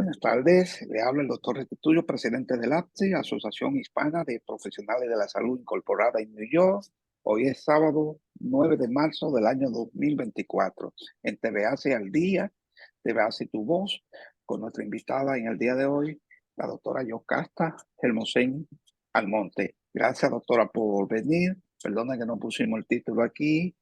Buenas tardes, le habla el doctor Restituyo, presidente del APSI, Asociación Hispana de Profesionales de la Salud incorporada en New York. Hoy es sábado 9 de marzo del año 2024. En TVACI al día, TVACI Tu Voz, con nuestra invitada en el día de hoy, la doctora Yocasta Hermosén Almonte. Gracias, doctora, por venir. Perdona que no pusimos el título aquí.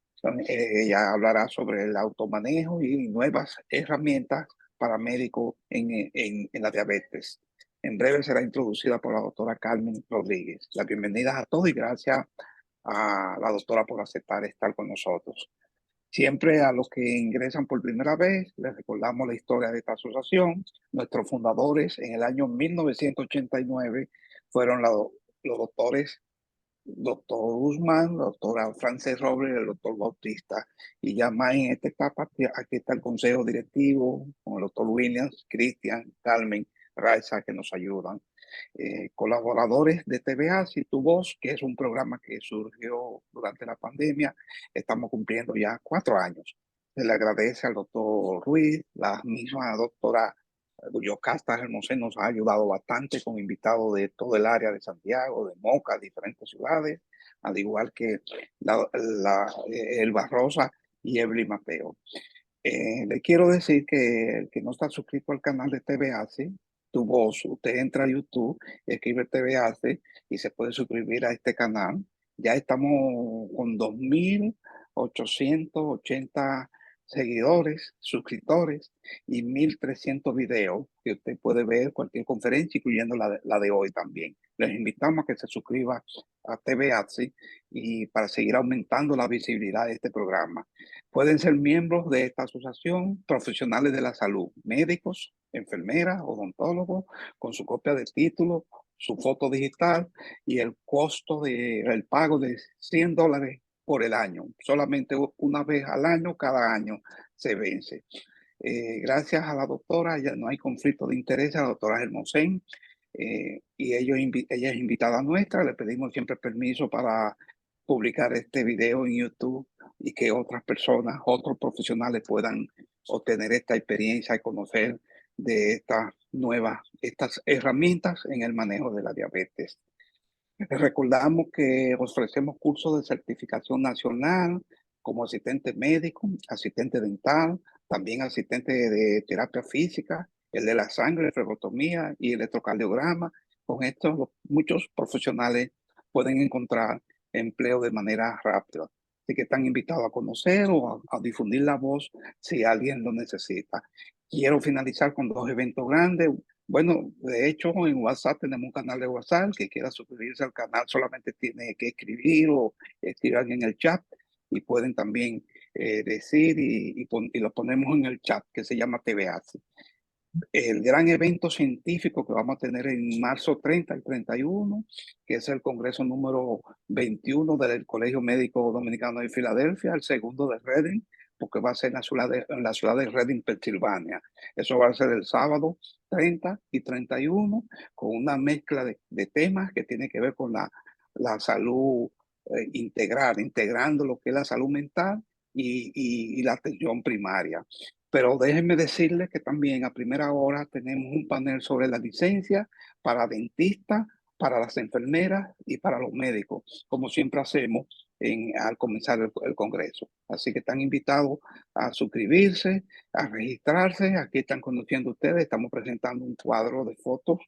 Ella hablará sobre el automanejo y nuevas herramientas para médicos en la diabetes. En breve será introducida por la doctora Carmen Rodríguez. La bienvenida a todos y gracias a la doctora por aceptar estar con nosotros. Siempre a los que ingresan por primera vez, les recordamos la historia de esta asociación. Nuestros fundadores en el año 1989 fueron los doctores doctor Guzmán, la doctora Frances Robles y el doctor Bautista. Y ya más en esta etapa, aquí está el consejo directivo con el doctor Williams, Cristian, Carmen, Raiza, que nos ayudan. Colaboradores de TVACI Tu Voz, que es un programa que surgió durante la pandemia. Estamos cumpliendo ya 4 años. Se le agradece al doctor Ruiz, la misma doctora Yocasta Hermosén nos ha ayudado bastante con invitados de todo el área de Santiago, de Moca, diferentes ciudades, al igual que Elba Rosa y Evelyn Mateo. Le quiero decir que el que no está suscrito al canal de TVACI, Tu Voz, usted entra a YouTube, escribe TVACI y se puede suscribir a este canal. Ya estamos con 2.880 seguidores, suscriptores y 1.300 videos que usted puede ver cualquier conferencia, incluyendo la de hoy también. Les invitamos a que se suscriba a TVACI y para seguir aumentando la visibilidad de este programa. Pueden ser miembros de esta asociación profesionales de la salud, médicos, enfermeras, odontólogos, con su copia de título, su foto digital y el costo del pago de $100 por el año. Solamente una vez al año, cada año se vence. Gracias a la doctora, ya no hay conflicto de interés, a la doctora Hermosén, y ella es invitada nuestra. Le pedimos siempre permiso para publicar este video en YouTube y que otras personas, otros profesionales puedan obtener esta experiencia y conocer de estas herramientas en el manejo de la diabetes. Recordamos que ofrecemos cursos de certificación nacional como asistente médico, asistente dental, también asistente de terapia física, el de la sangre, flebotomía y electrocardiograma. Con esto, muchos profesionales pueden encontrar empleo de manera rápida. Así que están invitados a conocer o a difundir la voz si alguien lo necesita. Quiero finalizar con 2 eventos grandes. Bueno, de hecho, en WhatsApp tenemos un canal de WhatsApp. Que quiera suscribirse al canal solamente tiene que escribir o escribir en el chat y pueden también decir y lo ponemos en el chat que se llama TVACI. El gran evento científico que vamos a tener en marzo 30 y 31, que es el Congreso número 21 del Colegio Médico Dominicano de Filadelfia, el segundo de Reading, porque va a ser en la ciudad de Reading, Pensilvania. Eso va a ser el sábado 30 y 31, con una mezcla de temas que tiene que ver con la salud integral, integrando lo que es la salud mental y la atención primaria. Pero déjenme decirles que también a primera hora tenemos un panel sobre la licencia para dentistas, para las enfermeras y para los médicos, como siempre hacemos al comenzar el Congreso. Así que están invitados a suscribirse, a registrarse. Aquí están conociendo ustedes. Estamos presentando un cuadro de fotos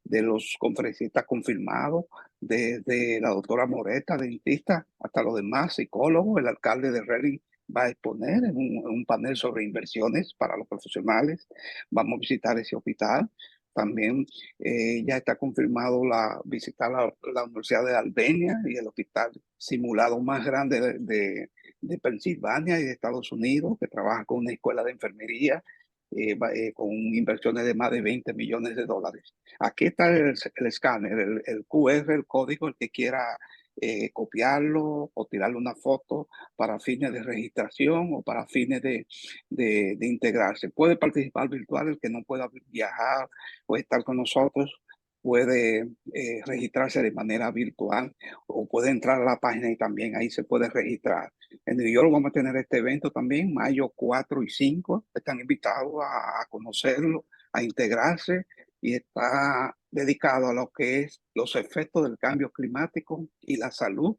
de los conferencistas confirmados, desde la doctora Moreta, dentista, hasta los demás psicólogos, el alcalde de Reading va a exponer en un panel sobre inversiones para los profesionales. Vamos a visitar ese hospital. También ya está confirmado visitar la Universidad de Albania y el hospital simulado más grande de Pensilvania y de Estados Unidos, que trabaja con una escuela de enfermería con inversiones de más de $20 millones. Aquí está el escáner, el QR, el código, el que quiera copiarlo o tirarle una foto para fines de registración o para fines de integrarse. Puede participar virtual, el que no pueda viajar o estar con nosotros puede registrarse de manera virtual o puede entrar a la página y también ahí se puede registrar. En New York vamos a tener este evento también, mayo 4 y 5. Están invitados a conocerlo, a integrarse y está dedicado a lo que es los efectos del cambio climático y la salud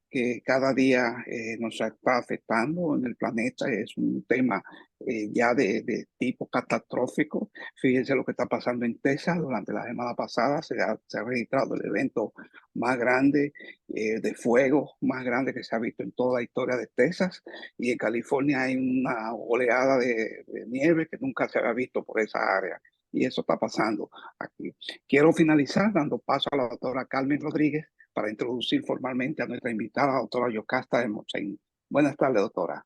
que cada día nos está afectando en el planeta. Es un tema ya de tipo catastrófico. Fíjense lo que está pasando en Texas. Durante la semana pasada se ha registrado el evento más grande de fuego, más grande que se ha visto en toda la historia de Texas. Y en California hay una oleada de nieve que nunca se había visto por esa área. Y eso está pasando aquí. Quiero finalizar dando paso a la doctora Carmen Rodríguez para introducir formalmente a nuestra invitada, doctora Yocasta Hermosén. Buenas tardes, doctora.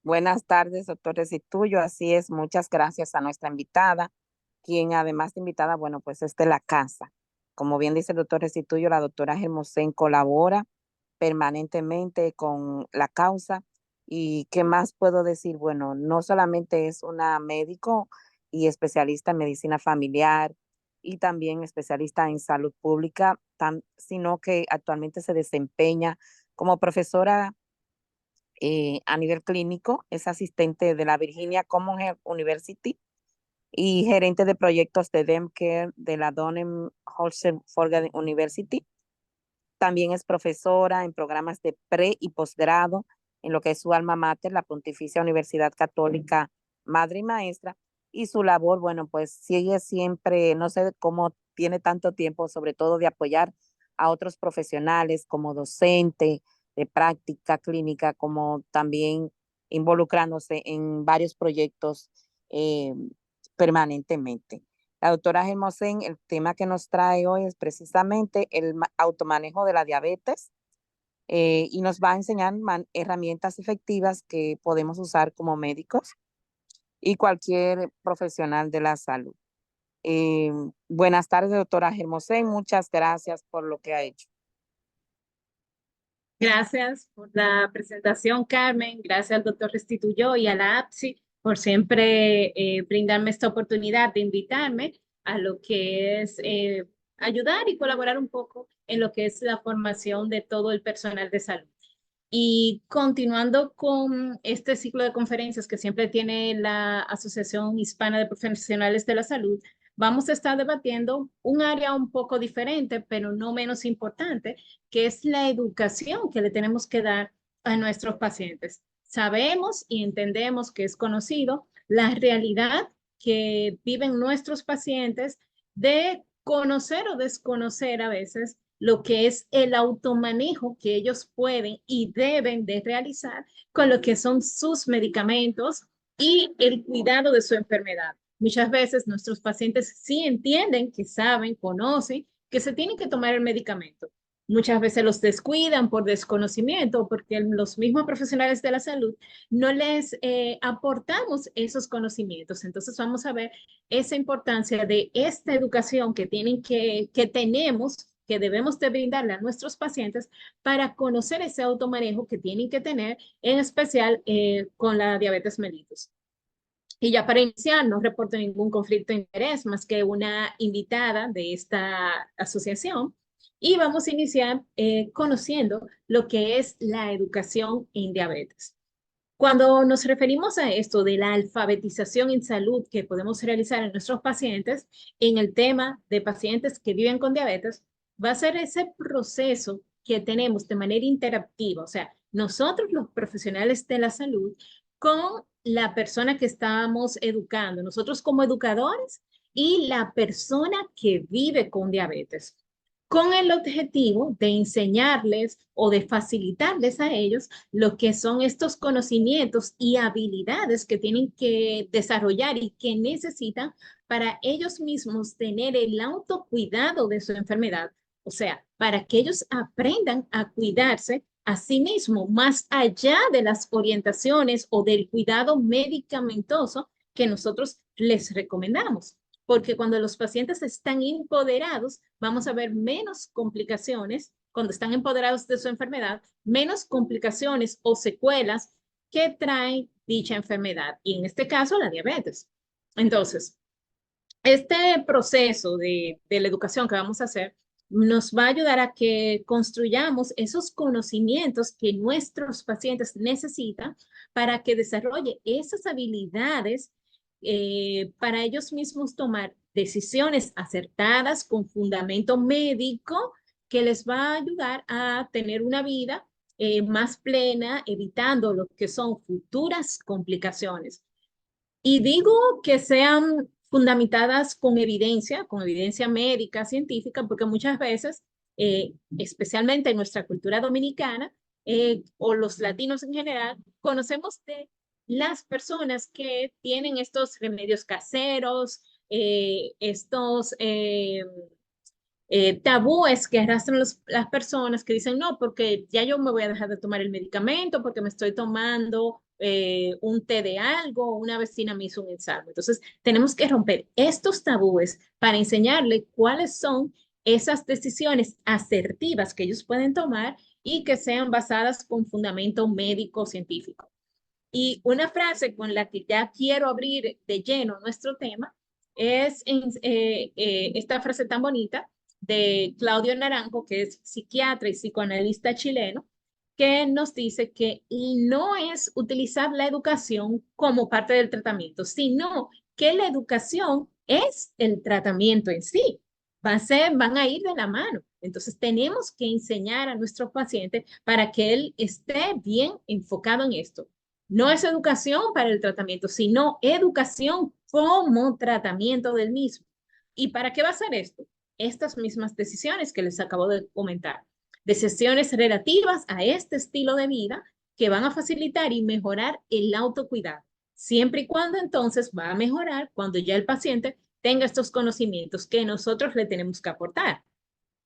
Buenas tardes, doctor Restituyo. Así es, muchas gracias a nuestra invitada, quien además de invitada, bueno, pues es de la casa. Como bien dice el doctor Restituyo, la doctora Hermosén colabora permanentemente con la causa. ¿Y qué más puedo decir? Bueno, no solamente es una médico y especialista en medicina familiar y también especialista en salud pública, sino que actualmente se desempeña como profesora a nivel clínico, es asistente de la Virginia Commonwealth University y gerente de proyectos de DemCare de la Donham Holzer Forgan University. También es profesora en programas de pre y posgrado en lo que es su alma mater, la Pontificia Universidad Católica Madre y Maestra. Y su labor, bueno, pues sigue siempre, no sé cómo tiene tanto tiempo, sobre todo de apoyar a otros profesionales como docente de práctica clínica, como también involucrándose en varios proyectos eh, permanentemente. La doctora Hermosén, el tema que nos trae hoy es precisamente el automanejo de la diabetes y nos va a enseñar herramientas efectivas que podemos usar como médicos y cualquier profesional de la salud. Eh, Buenas tardes, doctora Hermosén. Muchas gracias por lo que ha hecho. Gracias por la presentación, Carmen. Gracias al doctor Restituyó y a la APSI por siempre brindarme esta oportunidad de invitarme a lo que es ayudar y colaborar un poco en lo que es la formación de todo el personal de salud. Y continuando con este ciclo de conferencias que siempre tiene la Asociación Hispana de Profesionales de la Salud, vamos a estar debatiendo un área un poco diferente, pero no menos importante, que es la educación que le tenemos que dar a nuestros pacientes. Sabemos y entendemos que es conocido la realidad que viven nuestros pacientes de conocer o desconocer a veces lo que es el automanejo que ellos pueden y deben de realizar con lo que son sus medicamentos y el cuidado de su enfermedad. Muchas veces nuestros pacientes sí entienden, que saben, conocen que se tienen que tomar el medicamento. Muchas veces los descuidan por desconocimiento, porque los mismos profesionales de la salud no les aportamos esos conocimientos. Entonces vamos a ver esa importancia de esta educación que tenemos, que debemos de brindarle a nuestros pacientes para conocer ese automanejo que tienen que tener, en especial con la diabetes mellitus. Y ya para iniciar, no reporto ningún conflicto de interés más que una invitada de esta asociación. Y vamos a iniciar conociendo lo que es la educación en diabetes. Cuando nos referimos a esto de la alfabetización en salud que podemos realizar en nuestros pacientes, en el tema de pacientes que viven con diabetes, va a ser ese proceso que tenemos de manera interactiva, o sea, nosotros los profesionales de la salud con la persona que estamos educando, nosotros como educadores y la persona que vive con diabetes, con el objetivo de enseñarles o de facilitarles a ellos lo que son estos conocimientos y habilidades que tienen que desarrollar y que necesitan para ellos mismos tener el autocuidado de su enfermedad. O sea, para que ellos aprendan a cuidarse a sí mismos, más allá de las orientaciones o del cuidado medicamentoso que nosotros les recomendamos. Porque cuando los pacientes están empoderados, vamos a ver menos complicaciones, cuando están empoderados de su enfermedad, menos complicaciones o secuelas que trae dicha enfermedad, y en este caso la diabetes. Entonces, este proceso de la educación que vamos a hacer nos va a ayudar a que construyamos esos conocimientos que nuestros pacientes necesitan para que desarrolle esas habilidades para ellos mismos tomar decisiones acertadas con fundamento médico que les va a ayudar a tener una vida más plena, evitando lo que son futuras complicaciones. Y digo que sean fundamentadas con evidencia médica, científica, porque muchas veces, especialmente en nuestra cultura dominicana, o los latinos en general, conocemos de las personas que tienen estos remedios caseros, estos tabúes que arrastran las personas que dicen, no, porque ya yo me voy a dejar de tomar el medicamento porque me estoy tomando un té de algo, una vecina me hizo un ensayo. Entonces, tenemos que romper estos tabúes para enseñarle cuáles son esas decisiones asertivas que ellos pueden tomar y que sean basadas con fundamento médico científico. Y una frase con la que ya quiero abrir de lleno nuestro tema es esta frase tan bonita de Claudio Naranjo, que es psiquiatra y psicoanalista chileno, que nos dice que no es utilizar la educación como parte del tratamiento, sino que la educación es el tratamiento en sí. Van a ir de la mano. Entonces tenemos que enseñar a nuestro paciente para que él esté bien enfocado en esto. No es educación para el tratamiento, sino educación como tratamiento del mismo. ¿Y para qué va a ser esto? Estas mismas decisiones que les acabo de comentar, decisiones relativas a este estilo de vida que van a facilitar y mejorar el autocuidado, siempre y cuando entonces va a mejorar cuando ya el paciente tenga estos conocimientos que nosotros le tenemos que aportar.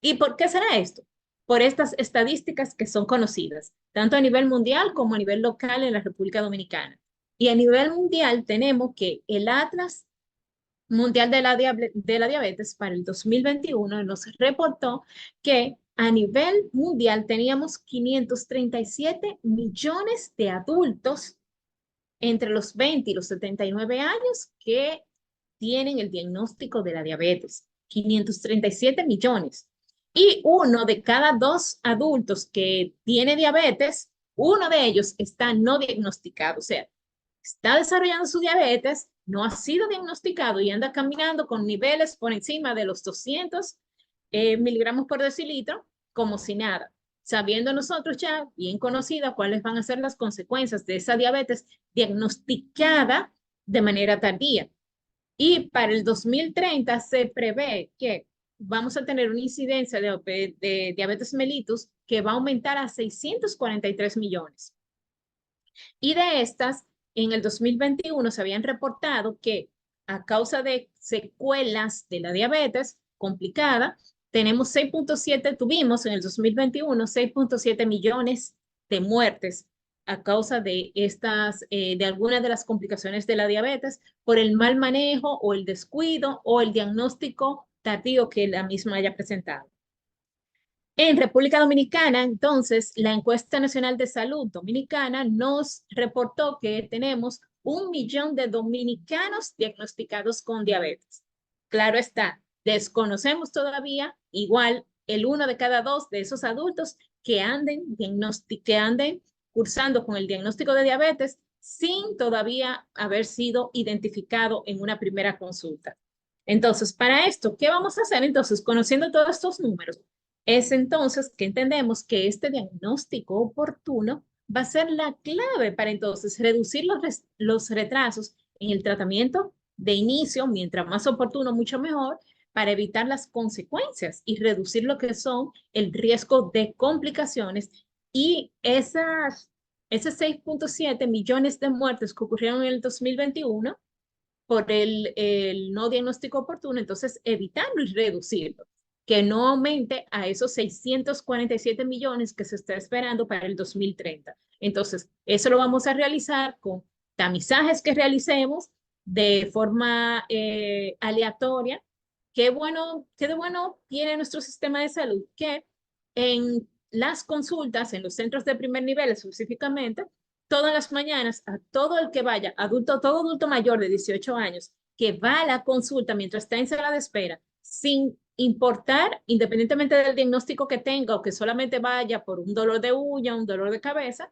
¿Y por qué será esto? Por estas estadísticas que son conocidas, tanto a nivel mundial como a nivel local en la República Dominicana. Y a nivel mundial tenemos que el Atlas Mundial de la Diabetes para el 2021 nos reportó que a nivel mundial teníamos 537 millones de adultos entre los 20 y los 79 años que tienen el diagnóstico de la diabetes. 537 millones. Y uno de cada dos adultos que tiene diabetes, uno de ellos está no diagnosticado, o sea, está desarrollando su diabetes, no ha sido diagnosticado y anda caminando con niveles por encima de los 200 miligramos por decilitro, como si nada, sabiendo nosotros ya, bien conocida, cuáles van a ser las consecuencias de esa diabetes diagnosticada de manera tardía. Y para el 2030 se prevé que vamos a tener una incidencia de diabetes mellitus que va a aumentar a 643 millones. Y de estas, en el 2021 se habían reportado que a causa de secuelas de la diabetes complicada, tuvimos en el 2021 6.7 millones de muertes a causa de de algunas de las complicaciones de la diabetes por el mal manejo o el descuido o el diagnóstico tardío que la misma haya presentado. En República Dominicana, entonces, la Encuesta Nacional de Salud Dominicana nos reportó que tenemos 1 millón de dominicanos diagnosticados con diabetes. Claro está, desconocemos todavía, igual, el 1 de cada 2 de esos adultos que anden cursando con el diagnóstico de diabetes sin todavía haber sido identificado en una primera consulta. Entonces, para esto, ¿qué vamos a hacer? Entonces, conociendo todos estos números, es entonces que entendemos que este diagnóstico oportuno va a ser la clave para entonces reducir los retrasos en el tratamiento de inicio, mientras más oportuno, mucho mejor, para evitar las consecuencias y reducir lo que son el riesgo de complicaciones y esos 6.7 millones de muertes que ocurrieron en el 2021 por el no diagnóstico oportuno, entonces evitarlo y reducirlo, que no aumente a esos 647 millones que se está esperando para el 2030. Entonces, eso lo vamos a realizar con tamizajes que realicemos de forma aleatoria. Qué de bueno tiene nuestro sistema de salud, que en las consultas, en los centros de primer nivel específicamente, todas las mañanas a todo el que vaya, todo adulto mayor de 18 años, que va a la consulta mientras está en sala de espera, sin importar, independientemente del diagnóstico que tenga o que solamente vaya por un dolor de uña, un dolor de cabeza,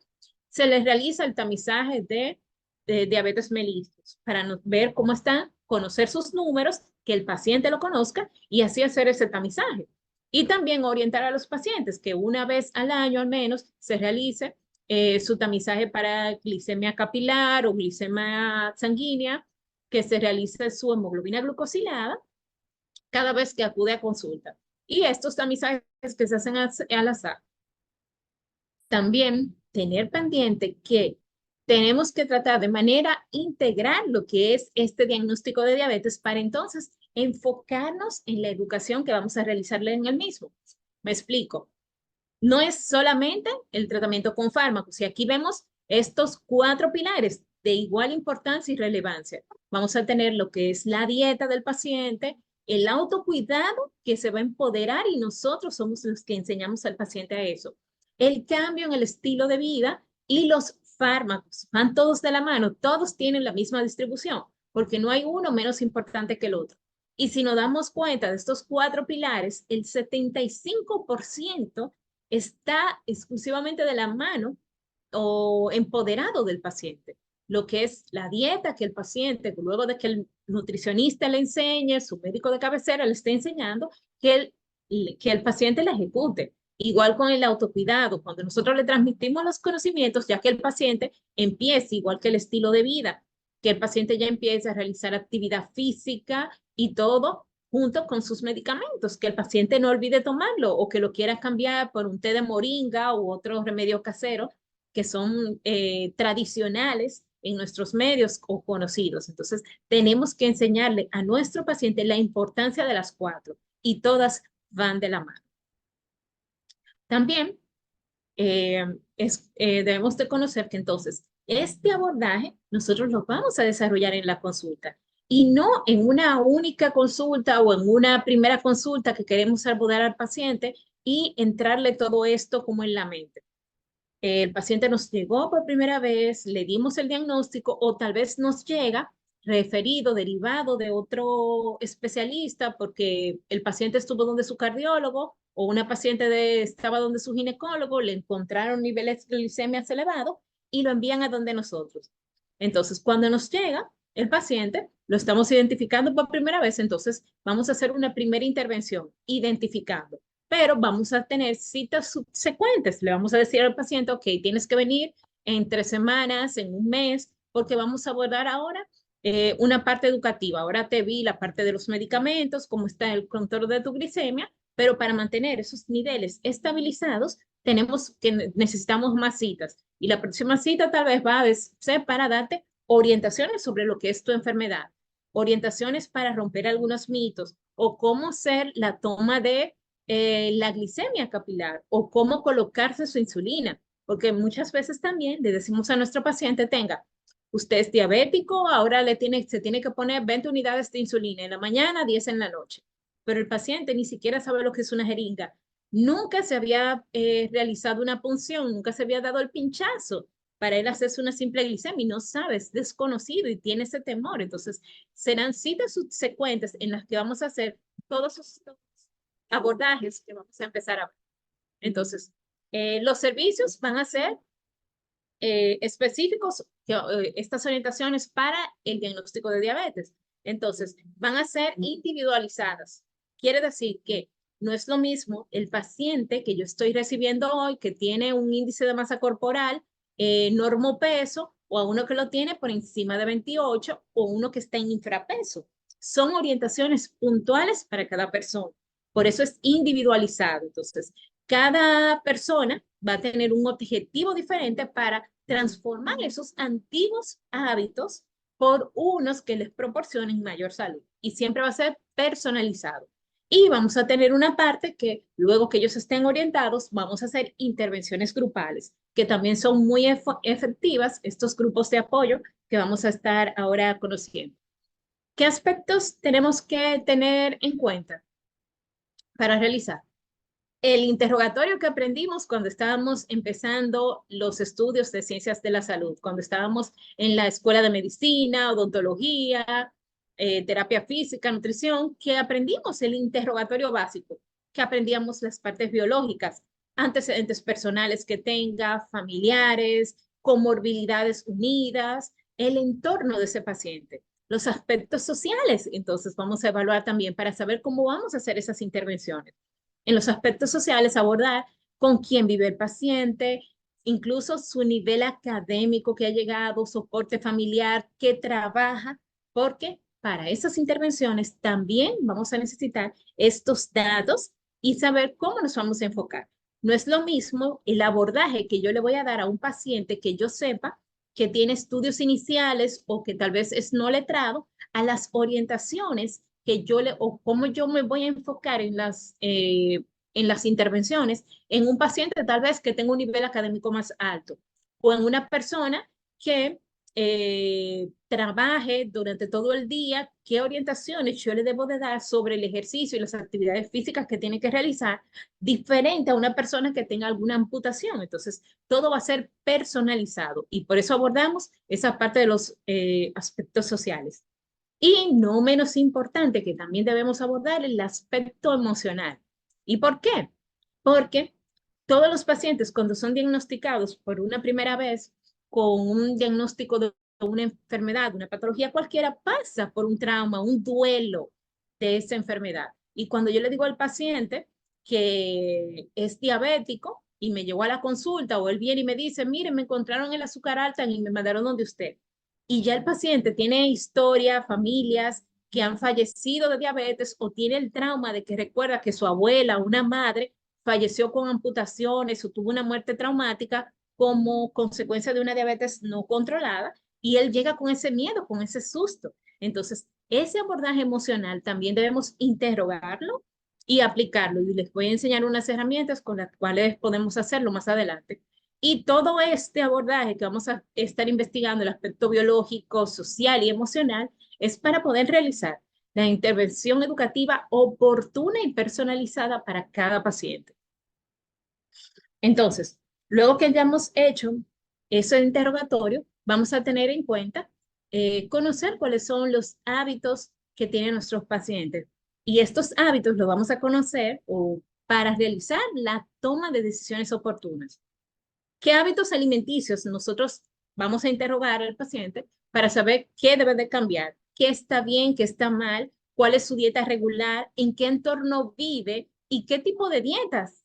se les realiza el tamizaje de diabetes mellitus, para ver cómo está, conocer sus números, que el paciente lo conozca y así hacer ese tamizaje. Y también orientar a los pacientes que una vez al año al menos se realice su tamizaje para glicemia capilar o glicemia sanguínea, que se realice su hemoglobina glucosilada cada vez que acude a consulta. Y estos tamizajes que se hacen al azar. También tener pendiente que tenemos que tratar de manera integral lo que es este diagnóstico de diabetes para entonces enfocarnos en la educación que vamos a realizarle en el mismo. Me explico. No es solamente el tratamiento con fármacos. Y aquí vemos estos 4 pilares de igual importancia y relevancia. Vamos a tener lo que es la dieta del paciente, el autocuidado que se va a empoderar y nosotros somos los que enseñamos al paciente a eso. El cambio en el estilo de vida y los fármacos. Van todos de la mano, todos tienen la misma distribución, porque no hay uno menos importante que el otro. Y si nos damos cuenta de estos 4 pilares, el 75% está exclusivamente de la mano o empoderado del paciente. Lo que es la dieta que el paciente, luego de que el nutricionista le enseñe, su médico de cabecera le esté enseñando, que el paciente la ejecute. Igual con el autocuidado, cuando nosotros le transmitimos los conocimientos, ya que el paciente empiece, igual que el estilo de vida, que el paciente ya empiece a realizar actividad física y todo junto con sus medicamentos, que el paciente no olvide tomarlo o que lo quiera cambiar por un té de moringa u otro remedio casero que son tradicionales en nuestros medios o conocidos. Entonces, tenemos que enseñarle a nuestro paciente la importancia de las 4 y todas van de la mano. También debemos de conocer que entonces este abordaje nosotros lo vamos a desarrollar en la consulta y no en una única consulta o en una primera consulta que queremos abordar al paciente y entrarle todo esto como en la mente. El paciente nos llegó por primera vez, le dimos el diagnóstico o tal vez nos llega referido, derivado de otro especialista porque el paciente estuvo donde su cardiólogo o una paciente estaba donde su ginecólogo, le encontraron niveles de glicemias elevados y lo envían a donde nosotros. Entonces, cuando nos llega el paciente, lo estamos identificando por primera vez, entonces vamos a hacer una primera intervención identificando. Pero vamos a tener citas subsecuentes. Le vamos a decir al paciente, ok, tienes que venir en 3 semanas, en un mes, porque vamos a abordar ahora una parte educativa. Ahora te vi la parte de los medicamentos, cómo está el control de tu glicemia, pero para mantener esos niveles estabilizados, necesitamos más citas. Y la próxima cita tal vez va a ser para darte orientaciones sobre lo que es tu enfermedad, orientaciones para romper algunos mitos o cómo hacer la toma de la glicemia capilar o cómo colocarse su insulina, porque muchas veces también le decimos a nuestro paciente, usted es diabético, ahora se tiene que poner 20 unidades de insulina en la mañana, 10 en la noche, pero el paciente ni siquiera sabe lo que es una jeringa, nunca se había realizado una punción, nunca se había dado el pinchazo para él hacerse una simple glicemia y no sabe, es desconocido y tiene ese temor. Entonces, serán citas subsecuentes en las que vamos a hacer todos estos abordajes que vamos a empezar a ver. Entonces, los servicios van a ser específicos, estas orientaciones para el diagnóstico de diabetes. Entonces, van a ser individualizadas. Quiere decir que no es lo mismo el paciente que yo estoy recibiendo hoy, que tiene un índice de masa corporal normopeso, o a uno que lo tiene por encima de 28, o uno que está en infrapeso. Son orientaciones puntuales para cada persona. Por eso es individualizado. Entonces, cada persona va a tener un objetivo diferente para transformar esos antiguos hábitos por unos que les proporcionen mayor salud. Y siempre va a ser personalizado. Y vamos a tener una parte que luego que ellos estén orientados, vamos a hacer intervenciones grupales, que también son muy efectivas, estos grupos de apoyo que vamos a estar ahora conociendo. ¿Qué aspectos tenemos que tener en cuenta para realizar? El interrogatorio que aprendimos cuando estábamos empezando los estudios de ciencias de la salud, cuando estábamos en la escuela de medicina, odontología, terapia física, nutrición, que aprendimos el interrogatorio básico, que aprendíamos las partes biológicas, antecedentes personales que tenga, familiares, comorbilidades unidas, el entorno de ese paciente, los aspectos sociales. Entonces vamos a evaluar también para saber cómo vamos a hacer esas intervenciones. En los aspectos sociales, abordar con quién vive el paciente, incluso su nivel académico que ha llegado, soporte familiar, que trabaja, porque para esas intervenciones también vamos a necesitar estos datos y saber cómo nos vamos a enfocar. No es lo mismo el abordaje que yo le voy a dar a un paciente que yo sepa que tiene estudios iniciales o que tal vez es no letrado, a las orientaciones que yo le, o cómo yo me voy a enfocar en las intervenciones en un paciente tal vez que tenga un nivel académico más alto o en una persona que trabaje durante todo el día, qué orientaciones yo le debo de dar sobre el ejercicio y las actividades físicas que tiene que realizar, diferente a una persona que tenga alguna amputación. Entonces, todo va a ser personalizado y por eso abordamos esa parte de los aspectos sociales. Y no menos importante, que también debemos abordar el aspecto emocional. ¿Y por qué? Porque todos los pacientes cuando son diagnosticados por una primera vez con un diagnóstico de una enfermedad, una patología cualquiera, pasa por un trauma, un duelo de esa enfermedad. Y cuando yo le digo al paciente que es diabético y me llegó a la consulta o él viene y me dice, mire, me encontraron el azúcar alta y me mandaron donde usted. Y ya el paciente tiene historia, familias que han fallecido de diabetes o tiene el trauma de que recuerda que su abuela, una madre, falleció con amputaciones o tuvo una muerte traumática como consecuencia de una diabetes no controlada y él llega con ese miedo, con ese susto. Entonces, ese abordaje emocional también debemos interrogarlo y aplicarlo. Y les voy a enseñar unas herramientas con las cuales podemos hacerlo más adelante. Y todo este abordaje que vamos a estar investigando, el aspecto biológico, social y emocional, es para poder realizar la intervención educativa oportuna y personalizada para cada paciente. Entonces, luego que hayamos hecho ese interrogatorio, vamos a tener en cuenta conocer cuáles son los hábitos que tienen nuestros pacientes. Y estos hábitos los vamos a conocer para realizar la toma de decisiones oportunas. ¿Qué hábitos alimenticios nosotros vamos a interrogar al paciente para saber qué debe de cambiar, qué está bien, qué está mal, cuál es su dieta regular, en qué entorno vive y qué tipo de dietas,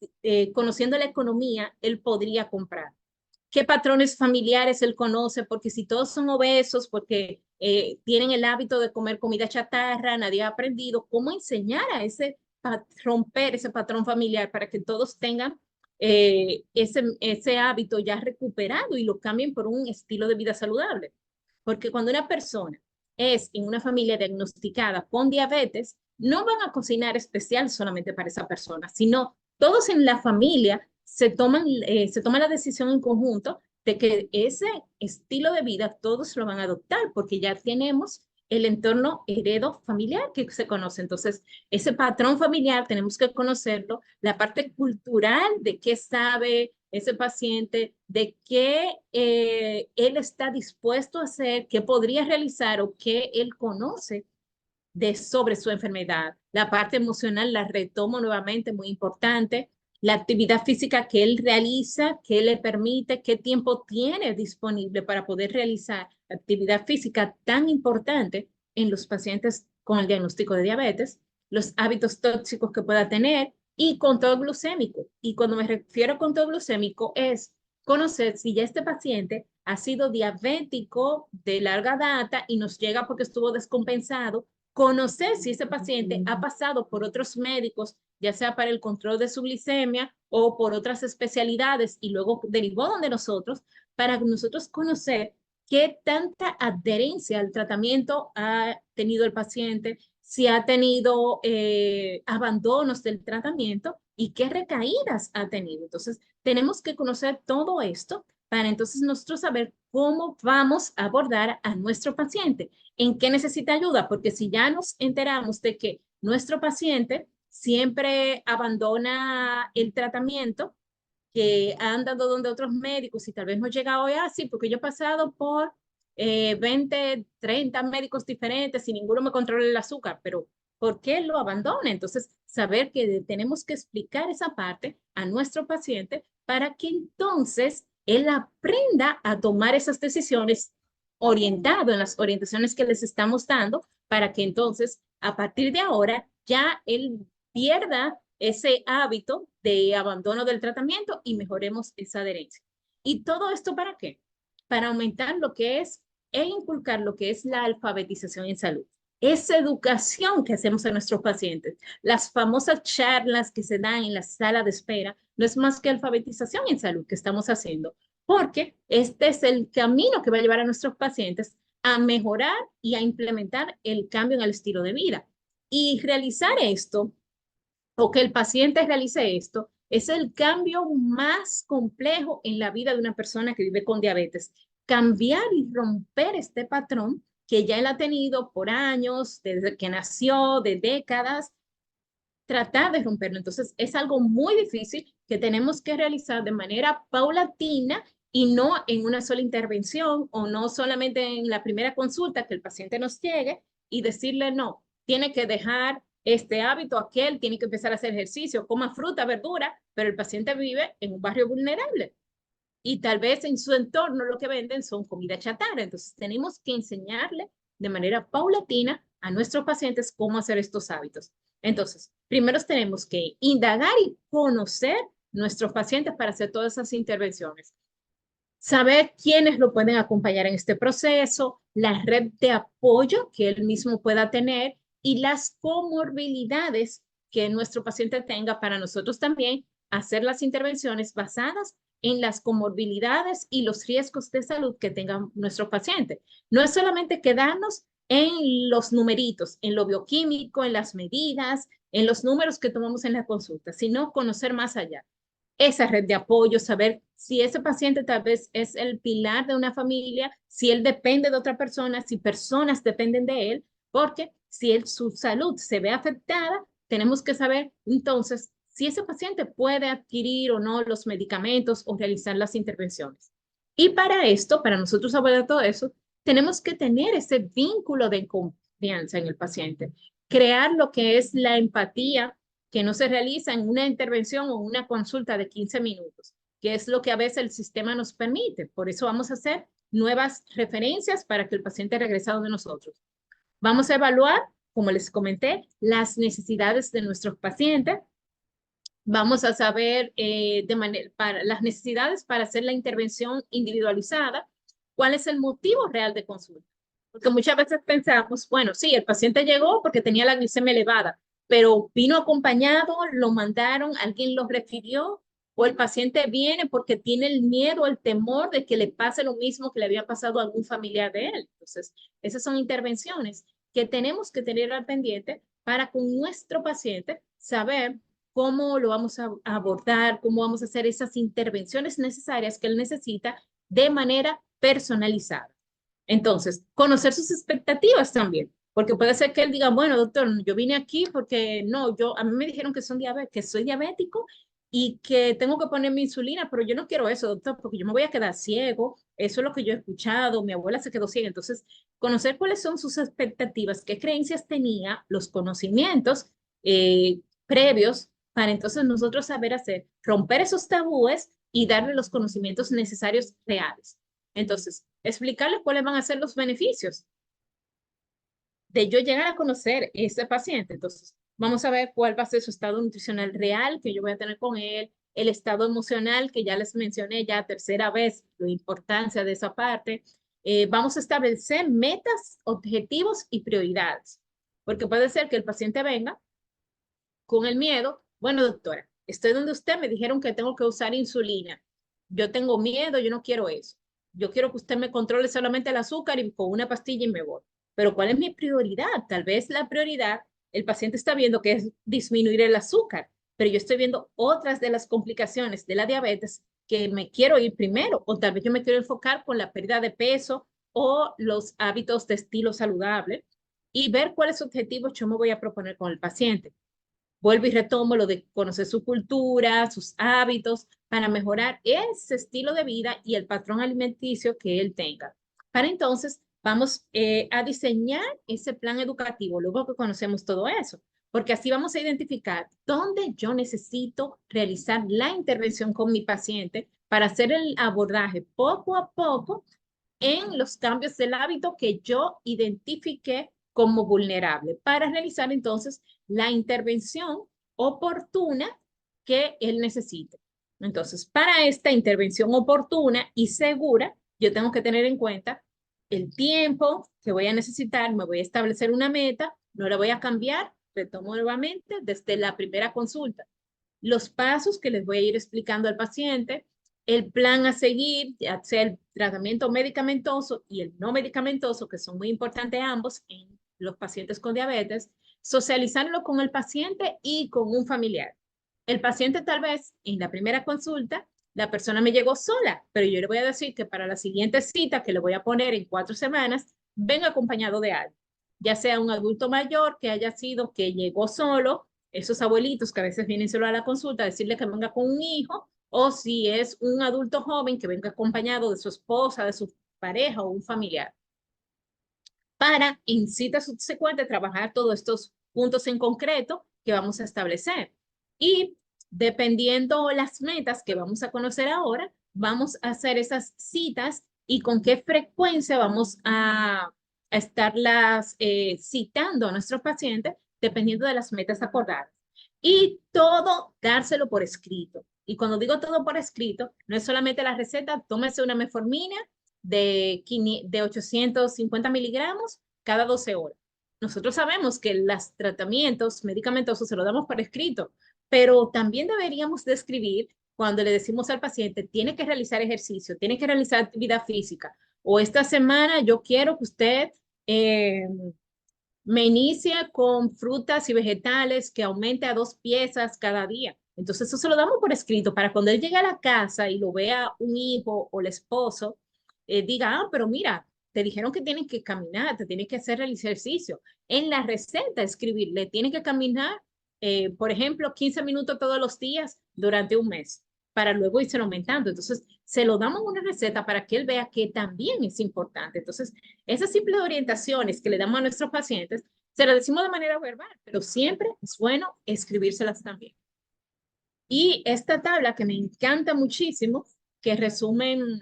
conociendo la economía, él podría comprar? ¿Qué patrones familiares él conoce? Porque si todos son obesos, porque tienen el hábito de comer comida chatarra, nadie ha aprendido cómo enseñar a romper ese patrón familiar para que todos tengan ese hábito ya recuperado y lo cambien por un estilo de vida saludable. Porque cuando una persona es en una familia diagnosticada con diabetes, no van a cocinar especial solamente para esa persona, sino todos en la familia se toman la decisión en conjunto de que ese estilo de vida todos lo van a adoptar porque ya tenemos el entorno heredo familiar que se conoce. Entonces, ese patrón familiar tenemos que conocerlo, la parte cultural de qué sabe ese paciente, de qué él está dispuesto a hacer, qué podría realizar o qué él conoce sobre su enfermedad. La parte emocional la retomo nuevamente, muy importante. La actividad física que él realiza, qué le permite, qué tiempo tiene disponible para poder realizar actividad física tan importante en los pacientes con el diagnóstico de diabetes, los hábitos tóxicos que pueda tener y control glucémico. Y cuando me refiero a control glucémico es conocer si ya este paciente ha sido diabético de larga data y nos llega porque estuvo descompensado, conocer si ese paciente ha pasado por otros médicos, ya sea para el control de su glicemia o por otras especialidades y luego derivó donde nosotros, para nosotros conocer qué tanta adherencia al tratamiento ha tenido el paciente, si ha tenido abandonos del tratamiento y qué recaídas ha tenido. Entonces, tenemos que conocer todo esto para entonces nosotros saber cómo vamos a abordar a nuestro paciente, en qué necesita ayuda, porque si ya nos enteramos de que nuestro paciente siempre abandona el tratamiento, que han dado donde otros médicos y tal vez no llega hoy así, porque yo he pasado por 20, 30 médicos diferentes y ninguno me controla el azúcar, pero ¿por qué lo abandona? Entonces, saber que tenemos que explicar esa parte a nuestro paciente para que entonces él aprenda a tomar esas decisiones orientado en las orientaciones que les estamos dando para que entonces a partir de ahora ya él pierda ese hábito de abandono del tratamiento y mejoremos esa adherencia. ¿Y todo esto para qué? Para aumentar lo que es e inculcar lo que es la alfabetización en salud. Esa educación que hacemos a nuestros pacientes, las famosas charlas que se dan en la sala de espera, no es más que alfabetización en salud que estamos haciendo, porque este es el camino que va a llevar a nuestros pacientes a mejorar y a implementar el cambio en el estilo de vida. Y realizar esto, o que el paciente realice esto, es el cambio más complejo en la vida de una persona que vive con diabetes. Cambiar y romper este patrón que ya él ha tenido por años, desde que nació, de décadas, tratar de romperlo. Entonces, es algo muy difícil que tenemos que realizar de manera paulatina y no en una sola intervención o no solamente en la primera consulta que el paciente nos llegue y decirle no, tiene que dejar este hábito, aquel, tiene que empezar a hacer ejercicio, coma fruta, verdura, pero el paciente vive en un barrio vulnerable y tal vez en su entorno lo que venden son comida chatarra. Entonces, tenemos que enseñarle de manera paulatina a nuestros pacientes cómo hacer estos hábitos. Entonces, primero tenemos que indagar y conocer nuestros pacientes para hacer todas esas intervenciones. Saber quiénes lo pueden acompañar en este proceso, la red de apoyo que él mismo pueda tener y las comorbilidades que nuestro paciente tenga para nosotros también hacer las intervenciones basadas en las comorbilidades y los riesgos de salud que tenga nuestro paciente. No es solamente quedarnos en los numeritos, en lo bioquímico, en las medidas, en los números que tomamos en la consulta, sino conocer más allá. Esa red de apoyo, saber si ese paciente tal vez es el pilar de una familia, si él depende de otra persona, si personas dependen de él, porque si su salud se ve afectada, tenemos que saber entonces si ese paciente puede adquirir o no los medicamentos o realizar las intervenciones. Y para esto, para nosotros abordar todo eso, tenemos que tener ese vínculo de confianza en el paciente, crear lo que es la empatía que no se realiza en una intervención o una consulta de 15 minutos, que es lo que a veces el sistema nos permite. Por eso vamos a hacer nuevas referencias para que el paciente regresado de nosotros. Vamos a evaluar, como les comenté, las necesidades de nuestros pacientes. Vamos a saber para las necesidades para hacer la intervención individualizada, cuál es el motivo real de consulta. Porque muchas veces pensamos, bueno, sí, el paciente llegó porque tenía la glicemia elevada, pero vino acompañado, lo mandaron, alguien lo refirió, o el paciente viene porque tiene el miedo, el temor de que le pase lo mismo que le había pasado a algún familiar de él. Entonces, esas son intervenciones que tenemos que tener al pendiente para con nuestro paciente saber cómo lo vamos a abordar, cómo vamos a hacer esas intervenciones necesarias que él necesita de manera personalizada. Entonces, conocer sus expectativas también, porque puede ser que él diga, bueno, doctor, yo vine aquí porque no, a mí me dijeron que soy diabético y que tengo que ponerme insulina, pero yo no quiero eso, doctor, porque yo me voy a quedar ciego. Eso es lo que yo he escuchado, mi abuela se quedó ciega. Entonces, conocer cuáles son sus expectativas, qué creencias tenía, los conocimientos previos, para entonces nosotros saber romper esos tabúes y darle los conocimientos necesarios reales. Entonces, explicarles cuáles van a ser los beneficios de yo llegar a conocer ese paciente. Entonces, vamos a ver cuál va a ser su estado nutricional real que yo voy a tener con él, el estado emocional que ya les mencioné ya tercera vez, la importancia de esa parte. Vamos a establecer metas, objetivos y prioridades, porque puede ser que el paciente venga con el miedo. Bueno, doctora, estoy donde usted me dijeron que tengo que usar insulina. Yo tengo miedo, yo no quiero eso. Yo quiero que usted me controle solamente el azúcar y con una pastilla y me voy. Pero ¿cuál es mi prioridad? Tal vez la prioridad, el paciente está viendo que es disminuir el azúcar, pero yo estoy viendo otras de las complicaciones de la diabetes que me quiero ir primero, o tal vez yo me quiero enfocar con la pérdida de peso o los hábitos de estilo saludable y ver cuáles objetivos yo me voy a proponer con el paciente. Vuelvo y retomo lo de conocer su cultura, sus hábitos, para mejorar ese estilo de vida y el patrón alimenticio que él tenga. Para entonces, vamos a diseñar ese plan educativo, luego que conocemos todo eso, porque así vamos a identificar dónde yo necesito realizar la intervención con mi paciente para hacer el abordaje poco a poco en los cambios del hábito que yo identifiqué como vulnerable para realizar entonces la intervención oportuna que él necesite. Entonces, para esta intervención oportuna y segura, yo tengo que tener en cuenta el tiempo que voy a necesitar, me voy a establecer una meta, no la voy a cambiar, retomo nuevamente desde la primera consulta. Los pasos que les voy a ir explicando al paciente, el plan a seguir, ya sea el tratamiento medicamentoso y el no medicamentoso, que son muy importantes ambos en los pacientes con diabetes, socializarlo con el paciente y con un familiar. El paciente tal vez en la primera consulta, la persona me llegó sola, pero yo le voy a decir que para la siguiente cita que le voy a poner en 4 semanas, venga acompañado de alguien, ya sea un adulto mayor que haya sido que llegó solo, esos abuelitos que a veces vienen solo a la consulta, decirle que venga con un hijo, o si es un adulto joven que venga acompañado de su esposa, de su pareja o un familiar. Para en cita subsecuente trabajar todos estos puntos en concreto que vamos a establecer. Y dependiendo las metas que vamos a conocer ahora, vamos a hacer esas citas y con qué frecuencia vamos a estarlas citando a nuestros pacientes dependiendo de las metas acordadas. Y todo dárselo por escrito. Y cuando digo todo por escrito, no es solamente la receta, tómese una metformina de 850 miligramos cada 12 horas. Nosotros sabemos que los tratamientos medicamentosos se lo damos por escrito, pero también deberíamos describir cuando le decimos al paciente, tiene que realizar ejercicio, tiene que realizar actividad física, o esta semana yo quiero que usted me inicie con frutas y vegetales que aumente a 2 piezas cada día. Entonces eso se lo damos por escrito para cuando él llegue a la casa y lo vea un hijo o el esposo, diga, ah, pero mira, te dijeron que tienes que caminar, te tienes que hacer el ejercicio. En la receta escribirle, tienes que caminar, por ejemplo, 15 minutos todos los días durante un mes, para luego irse aumentando. Entonces, se lo damos una receta para que él vea que también es importante. Entonces, esas simples orientaciones que le damos a nuestros pacientes, se las decimos de manera verbal, pero siempre es bueno escribírselas también. Y esta tabla que me encanta muchísimo, que resumen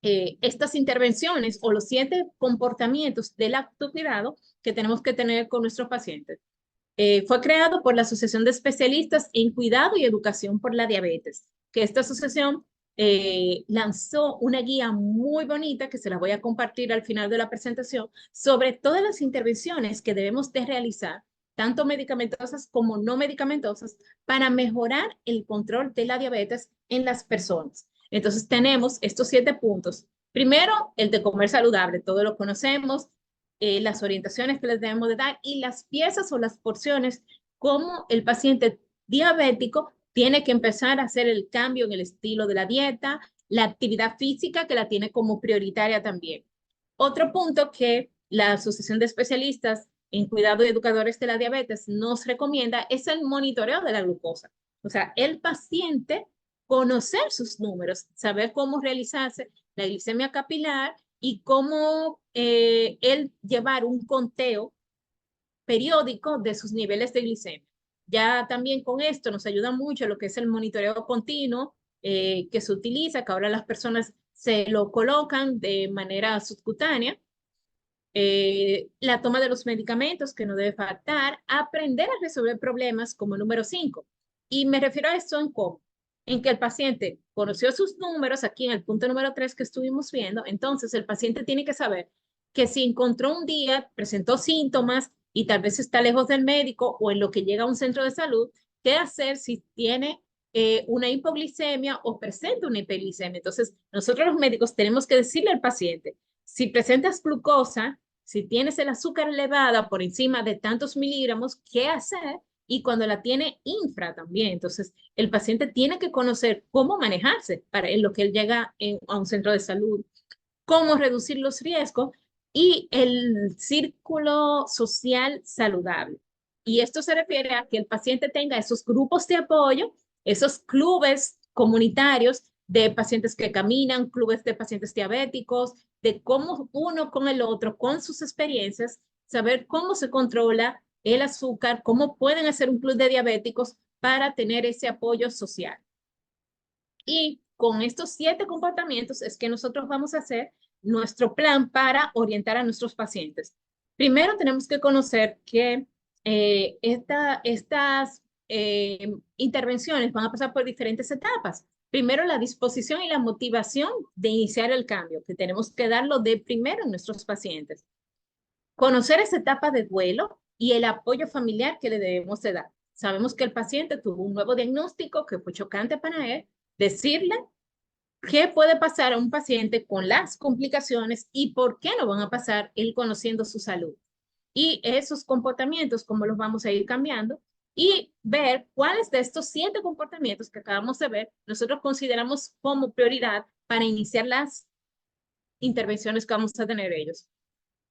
estas intervenciones o los 7 comportamientos del autocuidado que tenemos que tener con nuestros pacientes. Fue creado por la Asociación de Especialistas en Cuidado y Educación por la Diabetes, que esta asociación lanzó una guía muy bonita que se la voy a compartir al final de la presentación sobre todas las intervenciones que debemos de realizar, tanto medicamentosas como no medicamentosas, para mejorar el control de la diabetes en las personas. Entonces tenemos estos 7 puntos. Primero, el de comer saludable, todos lo conocemos, las orientaciones que les debemos de dar y las piezas o las porciones, como el paciente diabético tiene que empezar a hacer el cambio en el estilo de la dieta, la actividad física que la tiene como prioritaria también. Otro punto que la Asociación de Especialistas en Cuidado y Educadores de la Diabetes nos recomienda es el monitoreo de la glucosa. O sea, el paciente conocer sus números, saber cómo realizarse la glicemia capilar y cómo él llevar un conteo periódico de sus niveles de glicemia. Ya también con esto nos ayuda mucho lo que es el monitoreo continuo que se utiliza, que ahora las personas se lo colocan de manera subcutánea. La toma de los medicamentos que no debe faltar, aprender a resolver problemas como número 5. Y me refiero a esto en cómo, en que el paciente conoció sus números aquí en el punto número 3 que estuvimos viendo, entonces el paciente tiene que saber que si encontró un día, presentó síntomas y tal vez está lejos del médico o en lo que llega a un centro de salud, qué hacer si tiene una hipoglicemia o presenta una hiperglicemia. Entonces, nosotros los médicos tenemos que decirle al paciente, si presentas glucosa, si tienes el azúcar elevada por encima de tantos miligramos, ¿qué hacer? Y cuando la tiene infra también. Entonces, el paciente tiene que conocer cómo manejarse para en lo que él llega a un centro de salud, cómo reducir los riesgos y el círculo social saludable. Y esto se refiere a que el paciente tenga esos grupos de apoyo, esos clubes comunitarios de pacientes que caminan, clubes de pacientes diabéticos, de cómo uno con el otro, con sus experiencias, saber cómo se controla el azúcar, cómo pueden hacer un club de diabéticos para tener ese apoyo social. Y con estos 7 comportamientos es que nosotros vamos a hacer nuestro plan para orientar a nuestros pacientes. Primero tenemos que conocer que estas intervenciones van a pasar por diferentes etapas. Primero, la disposición y la motivación de iniciar el cambio, que tenemos que darlo de primero en nuestros pacientes. Conocer esa etapa de duelo y el apoyo familiar que le debemos de dar. Sabemos que el paciente tuvo un nuevo diagnóstico que fue chocante para él. Decirle qué puede pasar a un paciente con las complicaciones y por qué no van a pasar, él conociendo su salud. Y esos comportamientos, cómo los vamos a ir cambiando, y ver cuáles de estos 7 comportamientos que acabamos de ver, nosotros consideramos como prioridad para iniciar las intervenciones que vamos a tener ellos.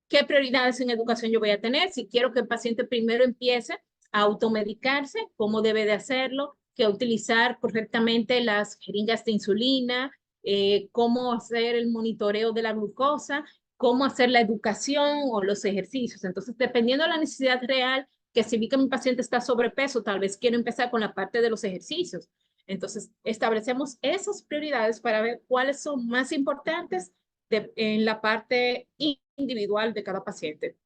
¿Qué prioridades en educación yo voy a tener? Si quiero que el paciente primero empiece a automedicarse, ¿cómo debe de hacerlo? Que utilizar correctamente las jeringas de insulina, cómo hacer el monitoreo de la glucosa, cómo hacer la educación o los ejercicios. Entonces, dependiendo de la necesidad real, que si vi que mi paciente está sobrepeso, tal vez quiero empezar con la parte de los ejercicios. Entonces, establecemos esas prioridades para ver cuáles son más importantes en la parte individual de cada paciente.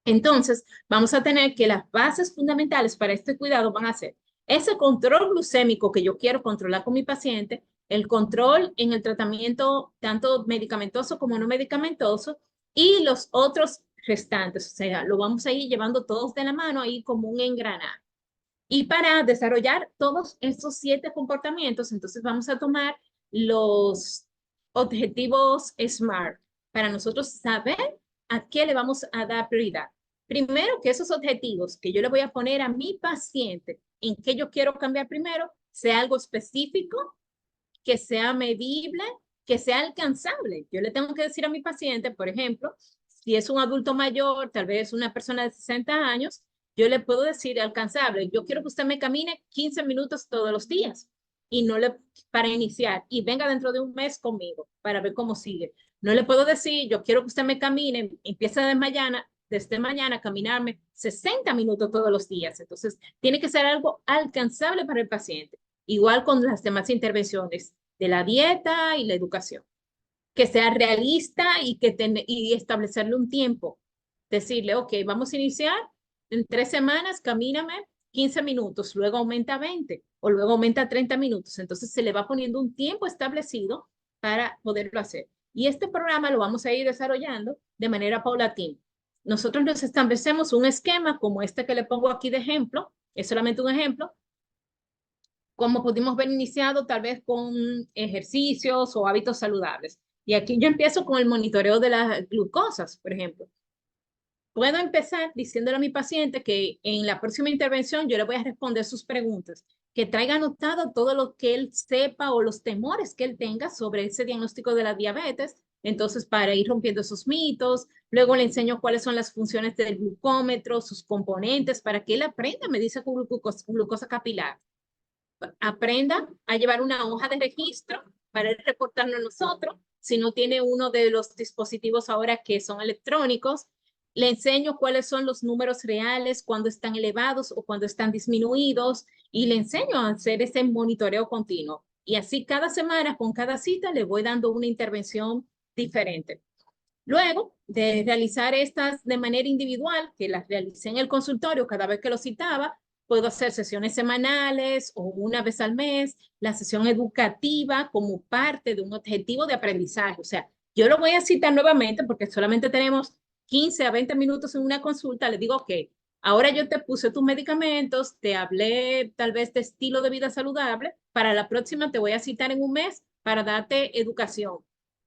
Entonces, vamos a tener que las bases fundamentales para este cuidado van a ser ese control glucémico que yo quiero controlar con mi paciente, el control en el tratamiento tanto medicamentoso como no medicamentoso y los otros restantes. O sea, lo vamos a ir llevando todos de la mano ahí como un engranaje. Y para desarrollar todos estos 7 comportamientos, entonces vamos a tomar los objetivos SMART para nosotros saber a qué le vamos a dar prioridad. Primero, que esos objetivos que yo le voy a poner a mi paciente, en qué yo quiero cambiar primero, sea algo específico, que sea medible, que sea alcanzable. Yo le tengo que decir a mi paciente, por ejemplo, si es un adulto mayor, tal vez una persona de 60 años, yo le puedo decir alcanzable, yo quiero que usted me camine 15 minutos todos los días y no le para iniciar y venga dentro de un mes conmigo para ver cómo sigue. No le puedo decir, yo quiero que usted me camine, empieza desde mañana a caminarme 60 minutos todos los días. Entonces, tiene que ser algo alcanzable para el paciente. Igual con las demás intervenciones de la dieta y la educación. Que sea realista y establecerle un tiempo. Decirle, ok, vamos a iniciar en 3 semanas, camíname 15 minutos, luego aumenta a 20 o luego aumenta a 30 minutos. Entonces se le va poniendo un tiempo establecido para poderlo hacer. Y este programa lo vamos a ir desarrollando de manera paulatina. Nosotros nos establecemos un esquema como este que le pongo aquí de ejemplo, es solamente un ejemplo, como pudimos ver iniciado tal vez con ejercicios o hábitos saludables. Y aquí yo empiezo con el monitoreo de las glucosas, por ejemplo. Puedo empezar diciéndole a mi paciente que en la próxima intervención yo le voy a responder sus preguntas, que traiga anotado todo lo que él sepa o los temores que él tenga sobre ese diagnóstico de la diabetes. Entonces, para ir rompiendo esos mitos, luego le enseño cuáles son las funciones del glucómetro, sus componentes, para que él aprenda a medirse con glucosa capilar. Aprenda a llevar una hoja de registro para reportarlo a nosotros. Si no tiene uno de los dispositivos ahora que son electrónicos, le enseño cuáles son los números reales, cuando están elevados o cuando están disminuidos, y le enseño a hacer ese monitoreo continuo. Y así cada semana, con cada cita, le voy dando una intervención diferente. Luego de realizar estas de manera individual, que las realicé en el consultorio cada vez que lo citaba, puedo hacer sesiones semanales o una vez al mes, la sesión educativa como parte de un objetivo de aprendizaje. O sea, yo lo voy a citar nuevamente porque solamente tenemos 15 a 20 minutos en una consulta. Le digo, ok, ahora yo te puse tus medicamentos, te hablé tal vez de estilo de vida saludable, para la próxima te voy a citar en un mes para darte educación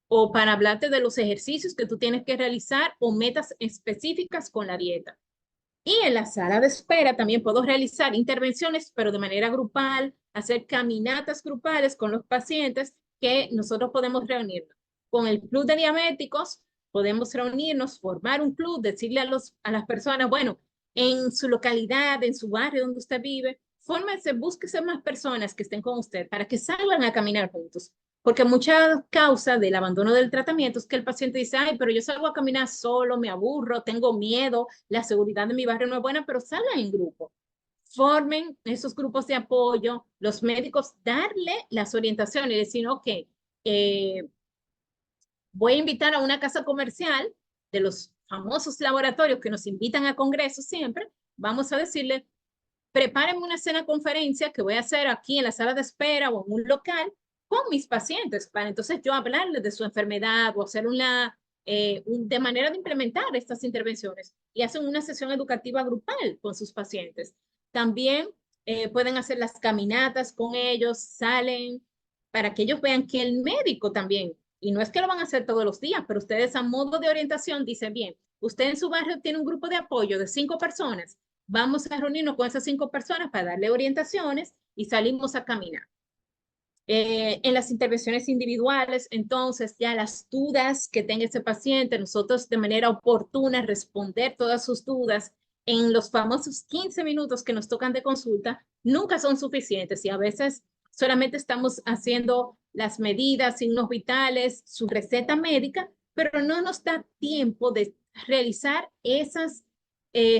o para hablarte de los ejercicios que tú tienes que realizar o metas específicas con la dieta. Y en la sala de espera también puedo realizar intervenciones, pero de manera grupal, hacer caminatas grupales con los pacientes que nosotros podemos reunirnos. Con el club de diabéticos podemos reunirnos, formar un club, decirle a las personas, bueno, en su localidad, en su barrio donde usted vive, fórmese, búsquese más personas que estén con usted para que salgan a caminar juntos. Porque mucha causa del abandono del tratamiento es que el paciente dice, ay, pero yo salgo a caminar solo, me aburro, tengo miedo, la seguridad de mi barrio no es buena, pero salgan en grupo. Formen esos grupos de apoyo, los médicos darle las orientaciones y decir, ok, voy a invitar a una casa comercial de los famosos laboratorios que nos invitan a congresos siempre. Vamos a decirle, prepárenme una cena conferencia que voy a hacer aquí en la sala de espera o en un local con mis pacientes para entonces yo hablarles de su enfermedad o hacer de manera de implementar estas intervenciones y hacen una sesión educativa grupal con sus pacientes. También pueden hacer las caminatas con ellos, salen para que ellos vean que el médico también, y no es que lo van a hacer todos los días, pero ustedes a modo de orientación dicen, bien, usted en su barrio tiene un grupo de apoyo de 5 personas, vamos a reunirnos con esas 5 personas para darle orientaciones y salimos a caminar. En las intervenciones individuales, entonces ya las dudas que tenga ese paciente, nosotros de manera oportuna responder todas sus dudas en los famosos 15 minutos que nos tocan de consulta, nunca son suficientes y a veces solamente estamos haciendo las medidas, signos vitales, su receta médica, pero no nos da tiempo de realizar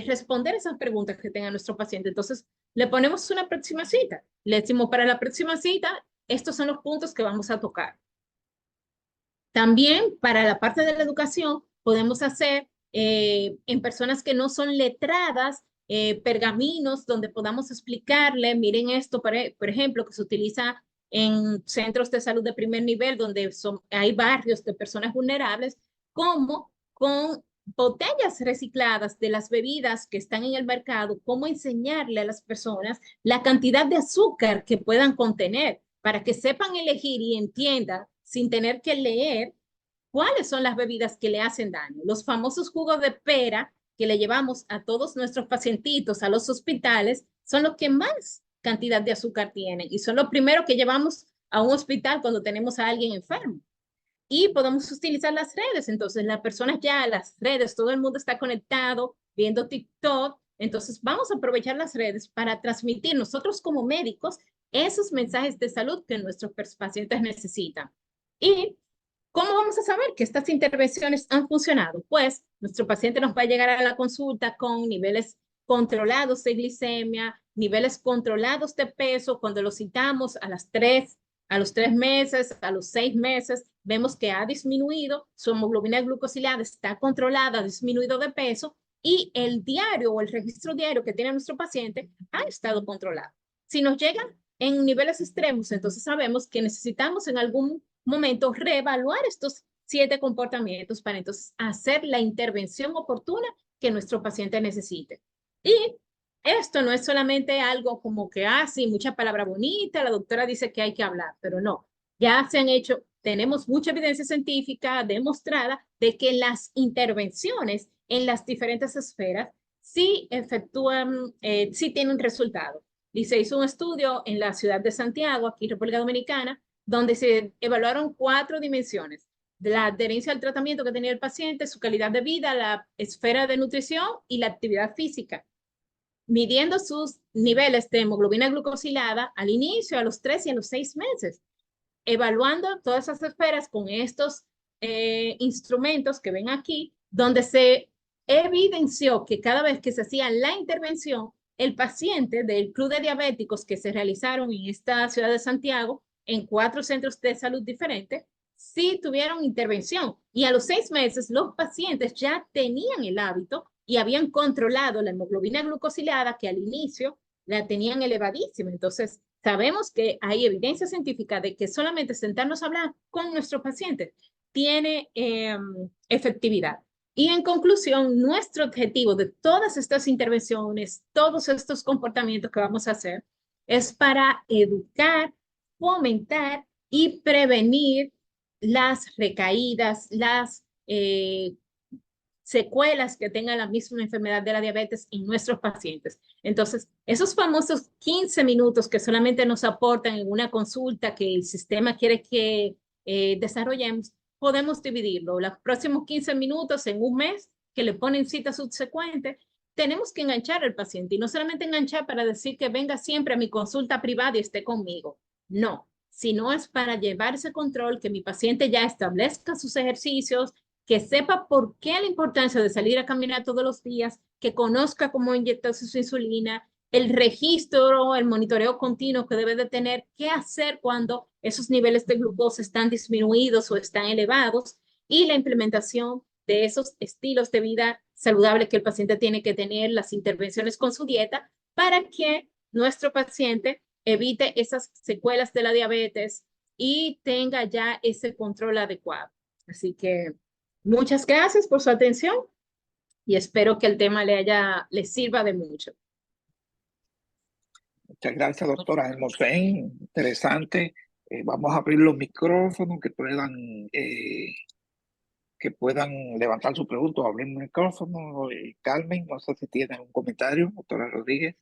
responder esas preguntas que tenga nuestro paciente. Entonces, le ponemos una próxima cita. Le decimos, para la próxima cita, estos son los puntos que vamos a tocar. También para la parte de la educación podemos hacer en personas que no son letradas pergaminos donde podamos explicarle, miren esto, por ejemplo, que se utiliza en centros de salud de primer nivel donde hay barrios de personas vulnerables, como con botellas recicladas de las bebidas que están en el mercado, cómo enseñarle a las personas la cantidad de azúcar que puedan contener para que sepan elegir y entiendan sin tener que leer cuáles son las bebidas que le hacen daño. Los famosos jugos de pera que le llevamos a todos nuestros pacientitos a los hospitales son los que más cantidad de azúcar tienen y son los primeros que llevamos a un hospital cuando tenemos a alguien enfermo. Y podemos utilizar las redes, entonces las personas ya, las redes, todo el mundo está conectado, viendo TikTok, entonces vamos a aprovechar las redes para transmitir nosotros como médicos esos mensajes de salud que nuestros pacientes necesitan. ¿Y cómo vamos a saber que estas intervenciones han funcionado? Pues nuestro paciente nos va a llegar a la consulta con niveles controlados de glicemia, niveles controlados de peso, cuando lo citamos a los 3 meses, a los 6 meses, vemos que ha disminuido, su hemoglobina glucosilada está controlada, ha disminuido de peso y el diario o el registro diario que tiene nuestro paciente ha estado controlado. Si nos llegan en niveles extremos, entonces sabemos que necesitamos en algún momento reevaluar estos 7 comportamientos para entonces hacer la intervención oportuna que nuestro paciente necesite. Y esto no es solamente algo como que, sí, mucha palabra bonita, la doctora dice que hay que hablar, pero no. Ya se han hecho, tenemos mucha evidencia científica demostrada de que las intervenciones en las diferentes esferas sí efectúan, sí tienen resultado. Y se hizo un estudio en la ciudad de Santiago, aquí en República Dominicana, donde se evaluaron 4 dimensiones: la adherencia al tratamiento que tenía el paciente, su calidad de vida, la esfera de nutrición y la actividad física, midiendo sus niveles de hemoglobina glucosilada al inicio, a los 3 y a los 6 meses, evaluando todas esas esferas con estos instrumentos que ven aquí, donde se evidenció que cada vez que se hacía la intervención, el paciente del club de diabéticos que se realizaron en esta ciudad de Santiago, en 4 centros de salud diferentes, sí tuvieron intervención. Y a los 6 meses, los pacientes ya tenían el hábito y habían controlado la hemoglobina glucosilada, que al inicio la tenían elevadísima. Entonces, sabemos que hay evidencia científica de que solamente sentarnos a hablar con nuestros pacientes tiene efectividad. Y en conclusión, nuestro objetivo de todas estas intervenciones, todos estos comportamientos que vamos a hacer, es para educar, fomentar y prevenir las recaídas, las secuelas que tenga la misma enfermedad de la diabetes en nuestros pacientes. Entonces, esos famosos 15 minutos que solamente nos aportan en una consulta que el sistema quiere que desarrollemos, podemos dividirlo. Los próximos 15 minutos en un mes, que le ponen cita subsecuente, tenemos que enganchar al paciente y no solamente enganchar para decir que venga siempre a mi consulta privada y esté conmigo. No, sino es para llevar ese control, que mi paciente ya establezca sus ejercicios, que sepa por qué la importancia de salir a caminar todos los días, que conozca cómo inyectarse su insulina, el registro, el monitoreo continuo que debe de tener, qué hacer cuando esos niveles de glucosa están disminuidos o están elevados, y la implementación de esos estilos de vida saludable que el paciente tiene que tener, las intervenciones con su dieta, para que nuestro paciente evite esas secuelas de la diabetes y tenga ya ese control adecuado. Así que muchas gracias por su atención y espero que el tema le sirva de mucho. Muchas gracias, doctora Hermosén. Interesante. Vamos a abrir los micrófonos que puedan levantar su pregunta o abrir el micrófono. Carmen, no sé si tiene un comentario, doctora Rodríguez,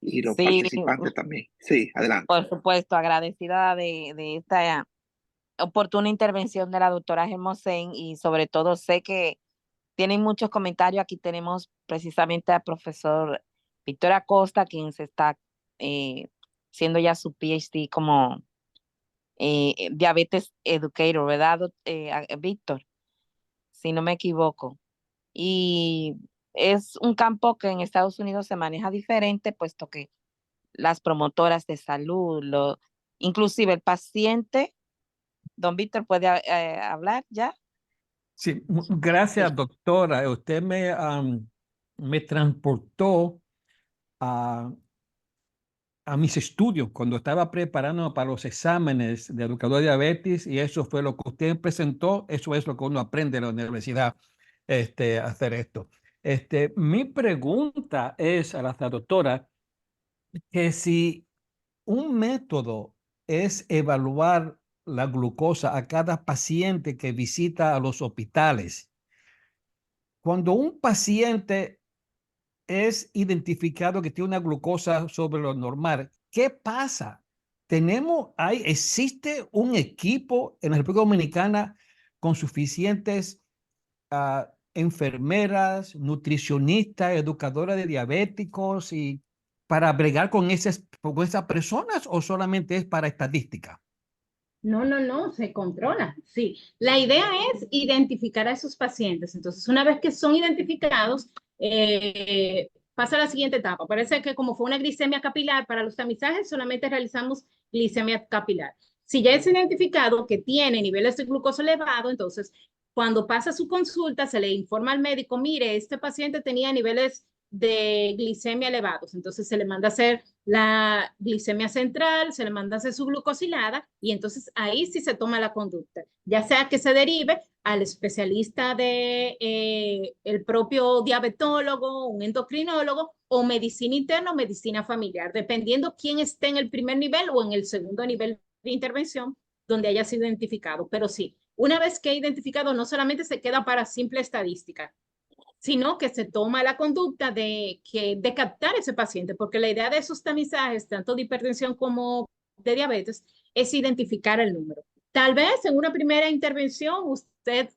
y los Sí, participantes también. Sí, adelante. por supuesto, agradecida de esta oportuna intervención de la doctora Hermosén y sobre todo sé que tienen muchos comentarios. Aquí tenemos precisamente al profesor Víctor Acosta, quien se está haciendo ya su PhD como diabetes educator, ¿verdad, Víctor? Si no me equivoco. Y es un campo que en Estados Unidos se maneja diferente, puesto que las promotoras de salud, inclusive el paciente, don Víctor, ¿puede hablar ya? Sí, gracias, doctora. Usted me transportó a mis estudios cuando estaba preparando para los exámenes de educador de diabetes, y eso fue lo que usted presentó. Eso es lo que uno aprende en la universidad, hacer esto. Mi pregunta es a la doctora que si un método es evaluar la glucosa a cada paciente que visita a los hospitales. Cuando un paciente es identificado que tiene una glucosa sobre lo normal, ¿qué pasa? ¿Existe un equipo en la República Dominicana con suficientes enfermeras, nutricionistas, educadoras de diabéticos y para bregar con esas personas, o solamente es para estadística? No, se controla, sí. La idea es identificar a esos pacientes. Entonces, una vez que son identificados, pasa a la siguiente etapa. Parece que como fue una glicemia capilar, para los tamizajes solamente realizamos glicemia capilar. Si ya es identificado que tiene niveles de glucosa elevado, entonces cuando pasa su consulta se le informa al médico, mire, este paciente tenía niveles de glicemia elevados, entonces se le manda a hacer la glicemia central, se le manda a hacer su glucosilada y entonces ahí sí se toma la conducta, ya sea que se derive al especialista de el propio diabetólogo, un endocrinólogo o medicina interna o medicina familiar, dependiendo quién esté en el primer nivel o en el segundo nivel de intervención donde haya sido identificado. Pero sí, una vez que identificado, no solamente se queda para simple estadística, sino que se toma la conducta de captar ese paciente, porque la idea de esos tamizajes, tanto de hipertensión como de diabetes, es identificar el número. Tal vez en una primera intervención usted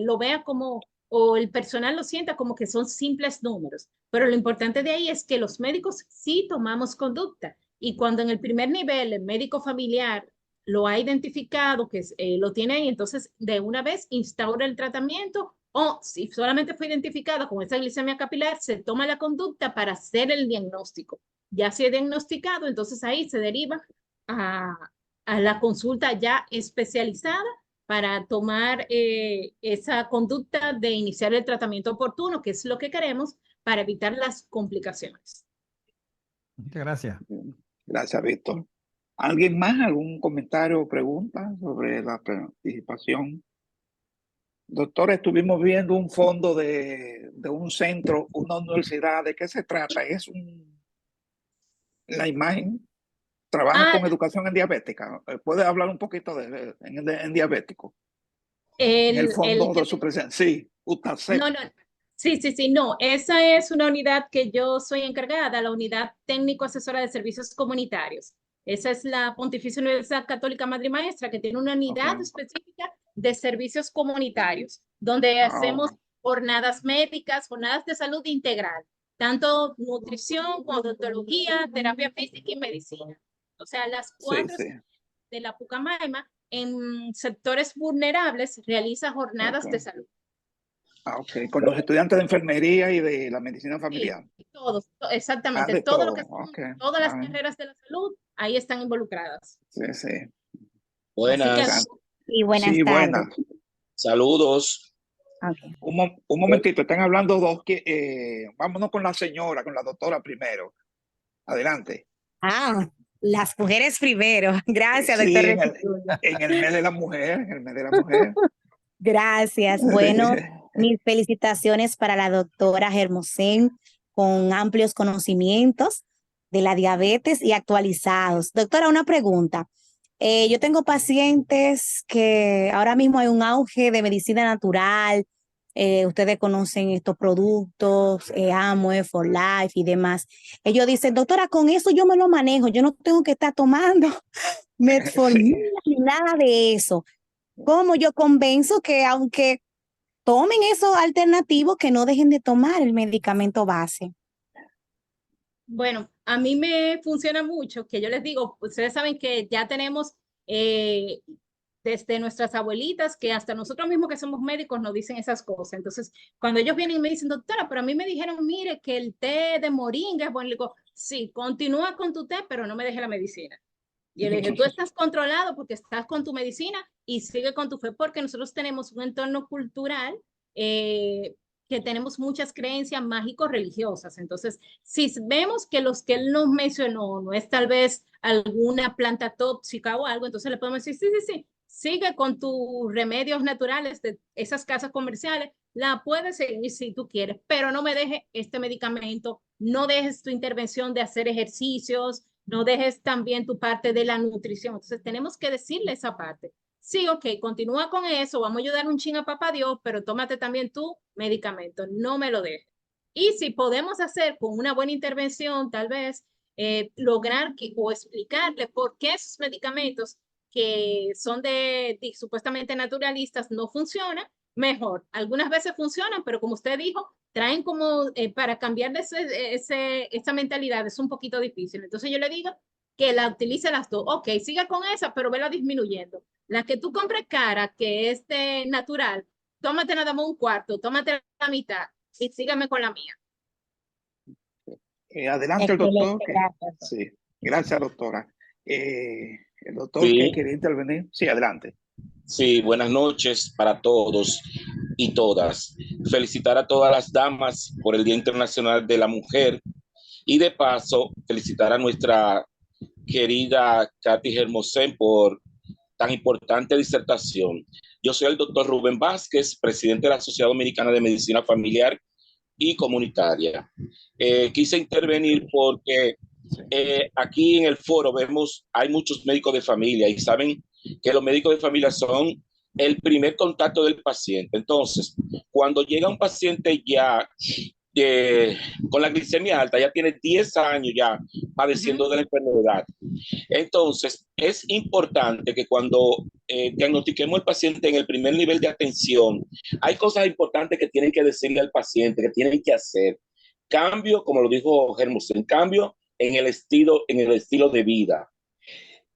lo vea como, o el personal lo sienta como que son simples números, pero lo importante de ahí es que los médicos sí tomamos conducta, y cuando en el primer nivel el médico familiar lo ha identificado, que lo tiene ahí, entonces de una vez instaura el tratamiento, o si solamente fue identificado con esa glicemia capilar, se toma la conducta para hacer el diagnóstico. Ya si es diagnosticado, entonces ahí se deriva a la consulta ya especializada para tomar esa conducta de iniciar el tratamiento oportuno, que es lo que queremos para evitar las complicaciones. Muchas gracias. Gracias, Víctor. ¿Alguien más? ¿Algún comentario o pregunta sobre la participación? Doctor, estuvimos viendo un fondo de un centro, una universidad. ¿De qué se trata? La imagen. Trabaja con educación en diabética. ¿Puede hablar un poquito en diabético? En el fondo de su presencia. Sí, UTACEP. No. Sí, no. Esa es una unidad que yo soy encargada, la unidad técnico asesora de servicios comunitarios. Esa es la Pontificia Universidad Católica Madre y Maestra, que tiene una unidad específica de servicios comunitarios, donde hacemos jornadas médicas, jornadas de salud integral, tanto nutrición, odontología, terapia física y medicina. O sea, las cuatro de la Pucamaima en sectores vulnerables realiza jornadas de salud. Con los estudiantes de enfermería y de la medicina familiar. Sí, todos, exactamente. Todo lo que son, todas las carreras de la salud, ahí están involucradas. Sí. Buenas. Sí, buenas tardes. Saludos. Okay. Un momentito, están hablando dos que vámonos con la señora, con la doctora primero. Adelante. Las mujeres primero. Gracias, Sí, doctor en Restituyo. el mes de la mujer, en el mes de la mujer. Gracias. Bueno, mis felicitaciones para la doctora Hermosén, con amplios conocimientos de la diabetes y actualizados. Doctora, una pregunta. Yo tengo pacientes que ahora mismo hay un auge de medicina natural. Ustedes conocen estos productos, Amway, For Life y demás. Ellos dicen, doctora, con eso yo me lo manejo. Yo no tengo que estar tomando metformina ni nada de eso. ¿Cómo yo convenzo que aunque tomen esos alternativos, que no dejen de tomar el medicamento base? Bueno, a mí me funciona mucho, que yo les digo, ustedes saben que ya tenemos desde nuestras abuelitas, que hasta nosotros mismos que somos médicos nos dicen esas cosas. Entonces, cuando ellos vienen y me dicen, doctora, pero a mí me dijeron, mire, que el té de moringa es bueno, le digo, sí, continúa con tu té, pero no me deje la medicina. Y yo le dije, tú estás controlado porque estás con tu medicina y sigue con tu fe, porque nosotros tenemos un entorno cultural que tenemos muchas creencias mágico-religiosas. Entonces, si vemos que los que él nos mencionó no es tal vez alguna planta tóxica o algo, entonces le podemos decir, sí, sigue con tus remedios naturales de esas casas comerciales, la puedes seguir si tú quieres, pero no me dejes este medicamento, no dejes tu intervención de hacer ejercicios, no dejes también tu parte de la nutrición. Entonces tenemos que decirle esa parte. Sí, ok, continúa con eso, vamos a ayudar un ching a papá Dios, pero tómate también tu medicamento, no me lo dejes. Y si podemos hacer con una buena intervención, tal vez lograr o explicarle por qué esos medicamentos que son supuestamente naturalistas no funcionan, mejor. Algunas veces funcionan, pero como usted dijo, traen como para cambiar esa mentalidad es un poquito difícil. Entonces yo le digo que la utilice las dos. Ok, siga con esa, pero vela disminuyendo. La que tú compres cara, que es de natural, tómate nada más un cuarto, tómate la mitad y sígame con la mía. Adelante el doctor. Gracias. Sí, gracias, doctora. El doctor Sí. que quería intervenir. Sí, adelante. Sí, buenas noches para todos y todas. Felicitar a todas las damas por el Día Internacional de la Mujer y de paso felicitar a nuestra querida Katy Hermosén por tan importante disertación. Yo soy el doctor Rubén Vázquez, presidente de la Sociedad Dominicana de Medicina Familiar y Comunitaria. Quise intervenir porque aquí en el foro hay muchos médicos de familia y saben que los médicos de familia son el primer contacto del paciente. Entonces, cuando llega un paciente ya con la glicemia alta, ya tiene 10 años ya padeciendo de la enfermedad. Entonces, es importante que cuando diagnostiquemos al paciente en el primer nivel de atención, hay cosas importantes que tienen que decirle al paciente, que tienen que hacer. Cambio, como lo dijo Hermosén, cambio en el estilo de vida.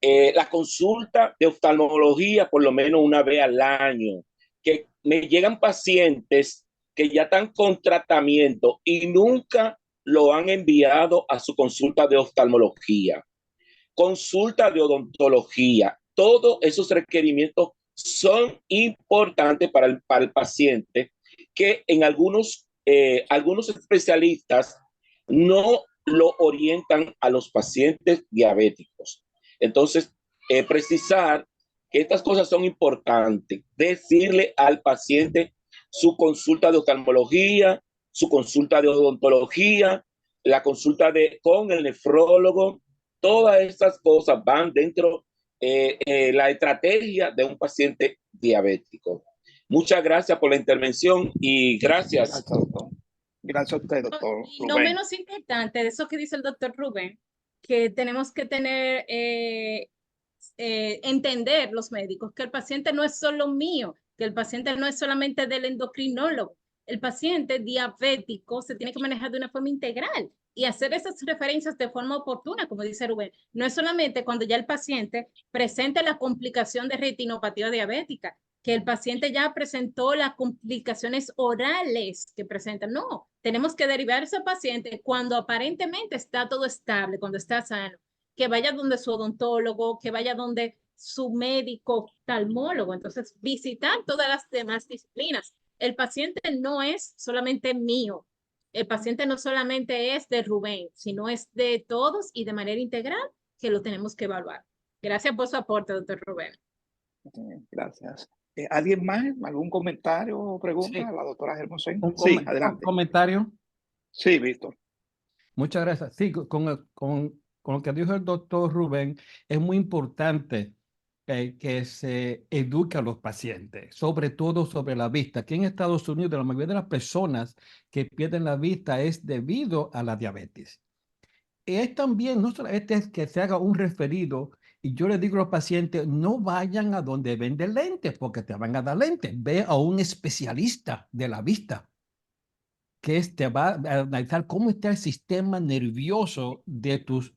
La consulta de oftalmología por lo menos una vez al año, que me llegan pacientes que ya están con tratamiento y nunca lo han enviado a su consulta de oftalmología, consulta de odontología. Todos esos requerimientos son importantes para el paciente, que en algunos especialistas no lo orientan a los pacientes diabéticos. Entonces, precisar que estas cosas son importantes, decirle al paciente su consulta de oftalmología, su consulta de odontología, la consulta con el nefrólogo, todas estas cosas van dentro de la estrategia de un paciente diabético. Muchas gracias por la intervención y gracias. Gracias, doctor. Gracias a usted, doctor. Y no menos importante de eso que dice el doctor Rubén, que tenemos que tener, entender los médicos, que el paciente no es solo mío, que el paciente no es solamente del endocrinólogo. El paciente diabético se tiene que manejar de una forma integral y hacer esas referencias de forma oportuna, como dice Rubén. No es solamente cuando ya el paciente presenta la complicación de retinopatía diabética, que el paciente ya presentó las complicaciones orales que presentan. No, tenemos que derivar a ese paciente cuando aparentemente está todo estable, cuando está sano, que vaya donde su odontólogo, que vaya donde su médico oftalmólogo. Entonces, visitar todas las demás disciplinas. El paciente no es solamente mío. El paciente no solamente es de Rubén, sino es de todos y de manera integral que lo tenemos que evaluar. Gracias por su aporte, doctor Rubén. Gracias. ¿Alguien más? ¿Algún comentario o pregunta Sí. a la doctora Hermosén? Un Sí, un adelante. comentario. Sí, Víctor. Muchas gracias. Sí, con lo que dijo el doctor Rubén, es muy importante que se eduque a los pacientes, sobre todo sobre la vista. Aquí en Estados Unidos, la mayoría de las personas que pierden la vista es debido a la diabetes. Es también, no solamente es que se haga un referido, y yo le digo a los pacientes, no vayan a donde venden lentes, porque te van a dar lentes. Ve a un especialista de la vista que te va a analizar cómo está el sistema nervioso de tus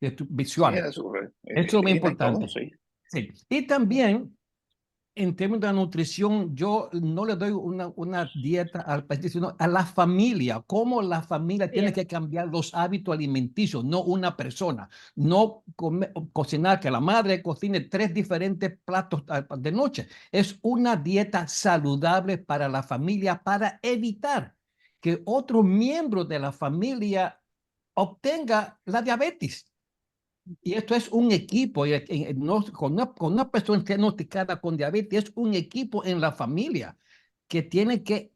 Sí, visuales. eso, Eso es muy retina y todo, importante. sí. Sí. Y también, en términos de la nutrición, yo no le doy una dieta al paciente, sino a la familia, cómo la familia tiene que cambiar los hábitos alimenticios, no una persona. No cocinar, que la madre cocine 3 diferentes platos de noche. Es una dieta saludable para la familia para evitar que otro miembro de la familia obtenga la diabetes. Y esto es un equipo, con una persona diagnosticada con diabetes, es un equipo en la familia que tiene que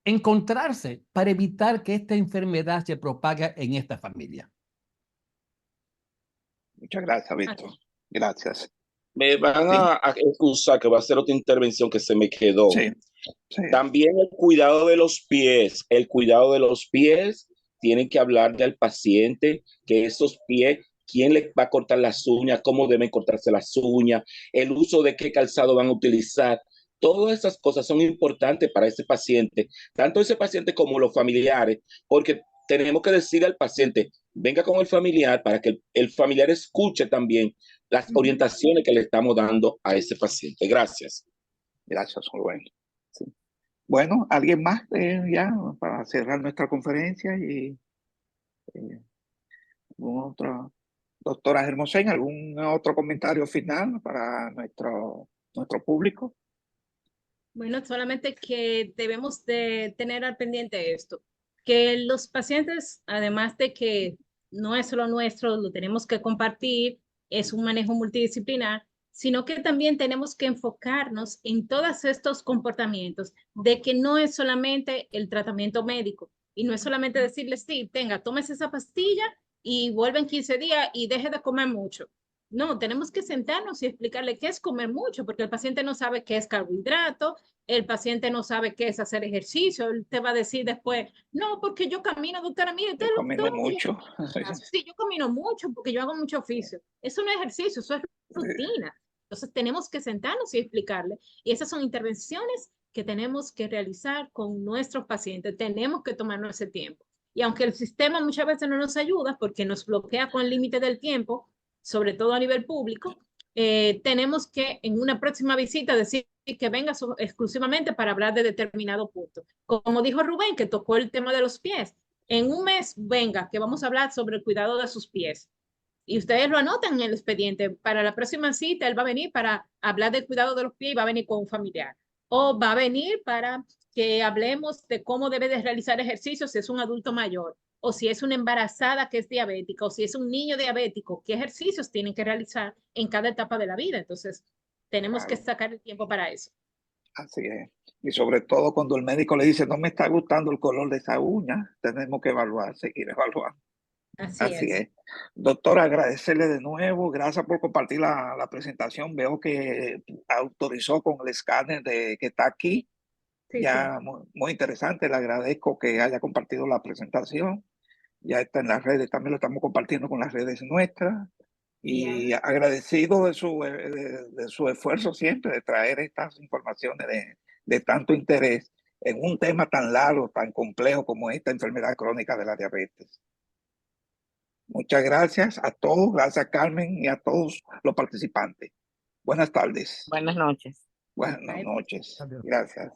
encontrarse para evitar que esta enfermedad se propague en esta familia. Muchas gracias, Víctor. Gracias. Me van Sí, a excusar que va a hacer otra intervención que se me quedó. sí, sí. También el cuidado de los pies. El cuidado de los pies, tienen que hablarle al paciente que esos pies, quién le va a cortar las uñas, cómo deben cortarse las uñas, el uso de qué calzado van a utilizar. Todas esas cosas son importantes para ese paciente, tanto ese paciente como los familiares, porque tenemos que decir al paciente, venga con el familiar para que el familiar escuche también las orientaciones que le estamos dando a ese paciente. Gracias. Gracias, Rubén. Sí. Bueno, ¿alguien más ya para cerrar nuestra conferencia? Y otra doctora Hermosén, ¿algún otro comentario final para nuestro público? Bueno, solamente que debemos de tener al pendiente esto, que los pacientes, además de que no es solo nuestro, lo tenemos que compartir, es un manejo multidisciplinar, sino que también tenemos que enfocarnos en todos estos comportamientos, de que no es solamente el tratamiento médico y no es solamente decirles, sí, tenga, tómese esa pastilla y vuelve en 15 días y deje de comer mucho. No, tenemos que sentarnos y explicarle qué es comer mucho, porque el paciente no sabe qué es carbohidrato, el paciente no sabe qué es hacer ejercicio, él te va a decir después, no, porque yo camino, doctora, mire, usted Yo lo camino mucho. sí, yo camino mucho porque yo hago mucho oficio. Eso no es ejercicio, eso es rutina. Entonces tenemos que sentarnos y explicarle. Y esas son intervenciones que tenemos que realizar con nuestros pacientes. Tenemos que tomarnos ese tiempo. Y aunque el sistema muchas veces no nos ayuda porque nos bloquea con el límite del tiempo, sobre todo a nivel público, tenemos que en una próxima visita decir que venga exclusivamente para hablar de determinado punto. Como dijo Rubén, que tocó el tema de los pies. En un mes, venga, que vamos a hablar sobre el cuidado de sus pies. Y ustedes lo anotan en el expediente. Para la próxima cita, él va a venir para hablar del cuidado de los pies y va a venir con un familiar. O va a venir para que hablemos de cómo debe de realizar ejercicios si es un adulto mayor, o si es una embarazada que es diabética, o si es un niño diabético, qué ejercicios tienen que realizar en cada etapa de la vida. Entonces, tenemos que sacar el tiempo para eso. Así es. Y sobre todo cuando el médico le dice, no me está gustando el color de esa uña, tenemos que evaluar, seguir evaluando. Así es. Doctora, agradecerle de nuevo. Gracias por compartir la presentación. Veo que autorizó con el escáner que está aquí. Sí, Ya sí. muy interesante. Le agradezco que haya compartido la presentación. Ya está en las redes, también lo estamos compartiendo con las redes nuestras. Y agradecido de su esfuerzo siempre de traer estas informaciones de tanto interés en un tema tan largo, tan complejo como esta enfermedad crónica de la diabetes. Muchas gracias a todos, gracias a Carmen y a todos los participantes. Buenas tardes. Buenas noches. Buenas noches. Gracias.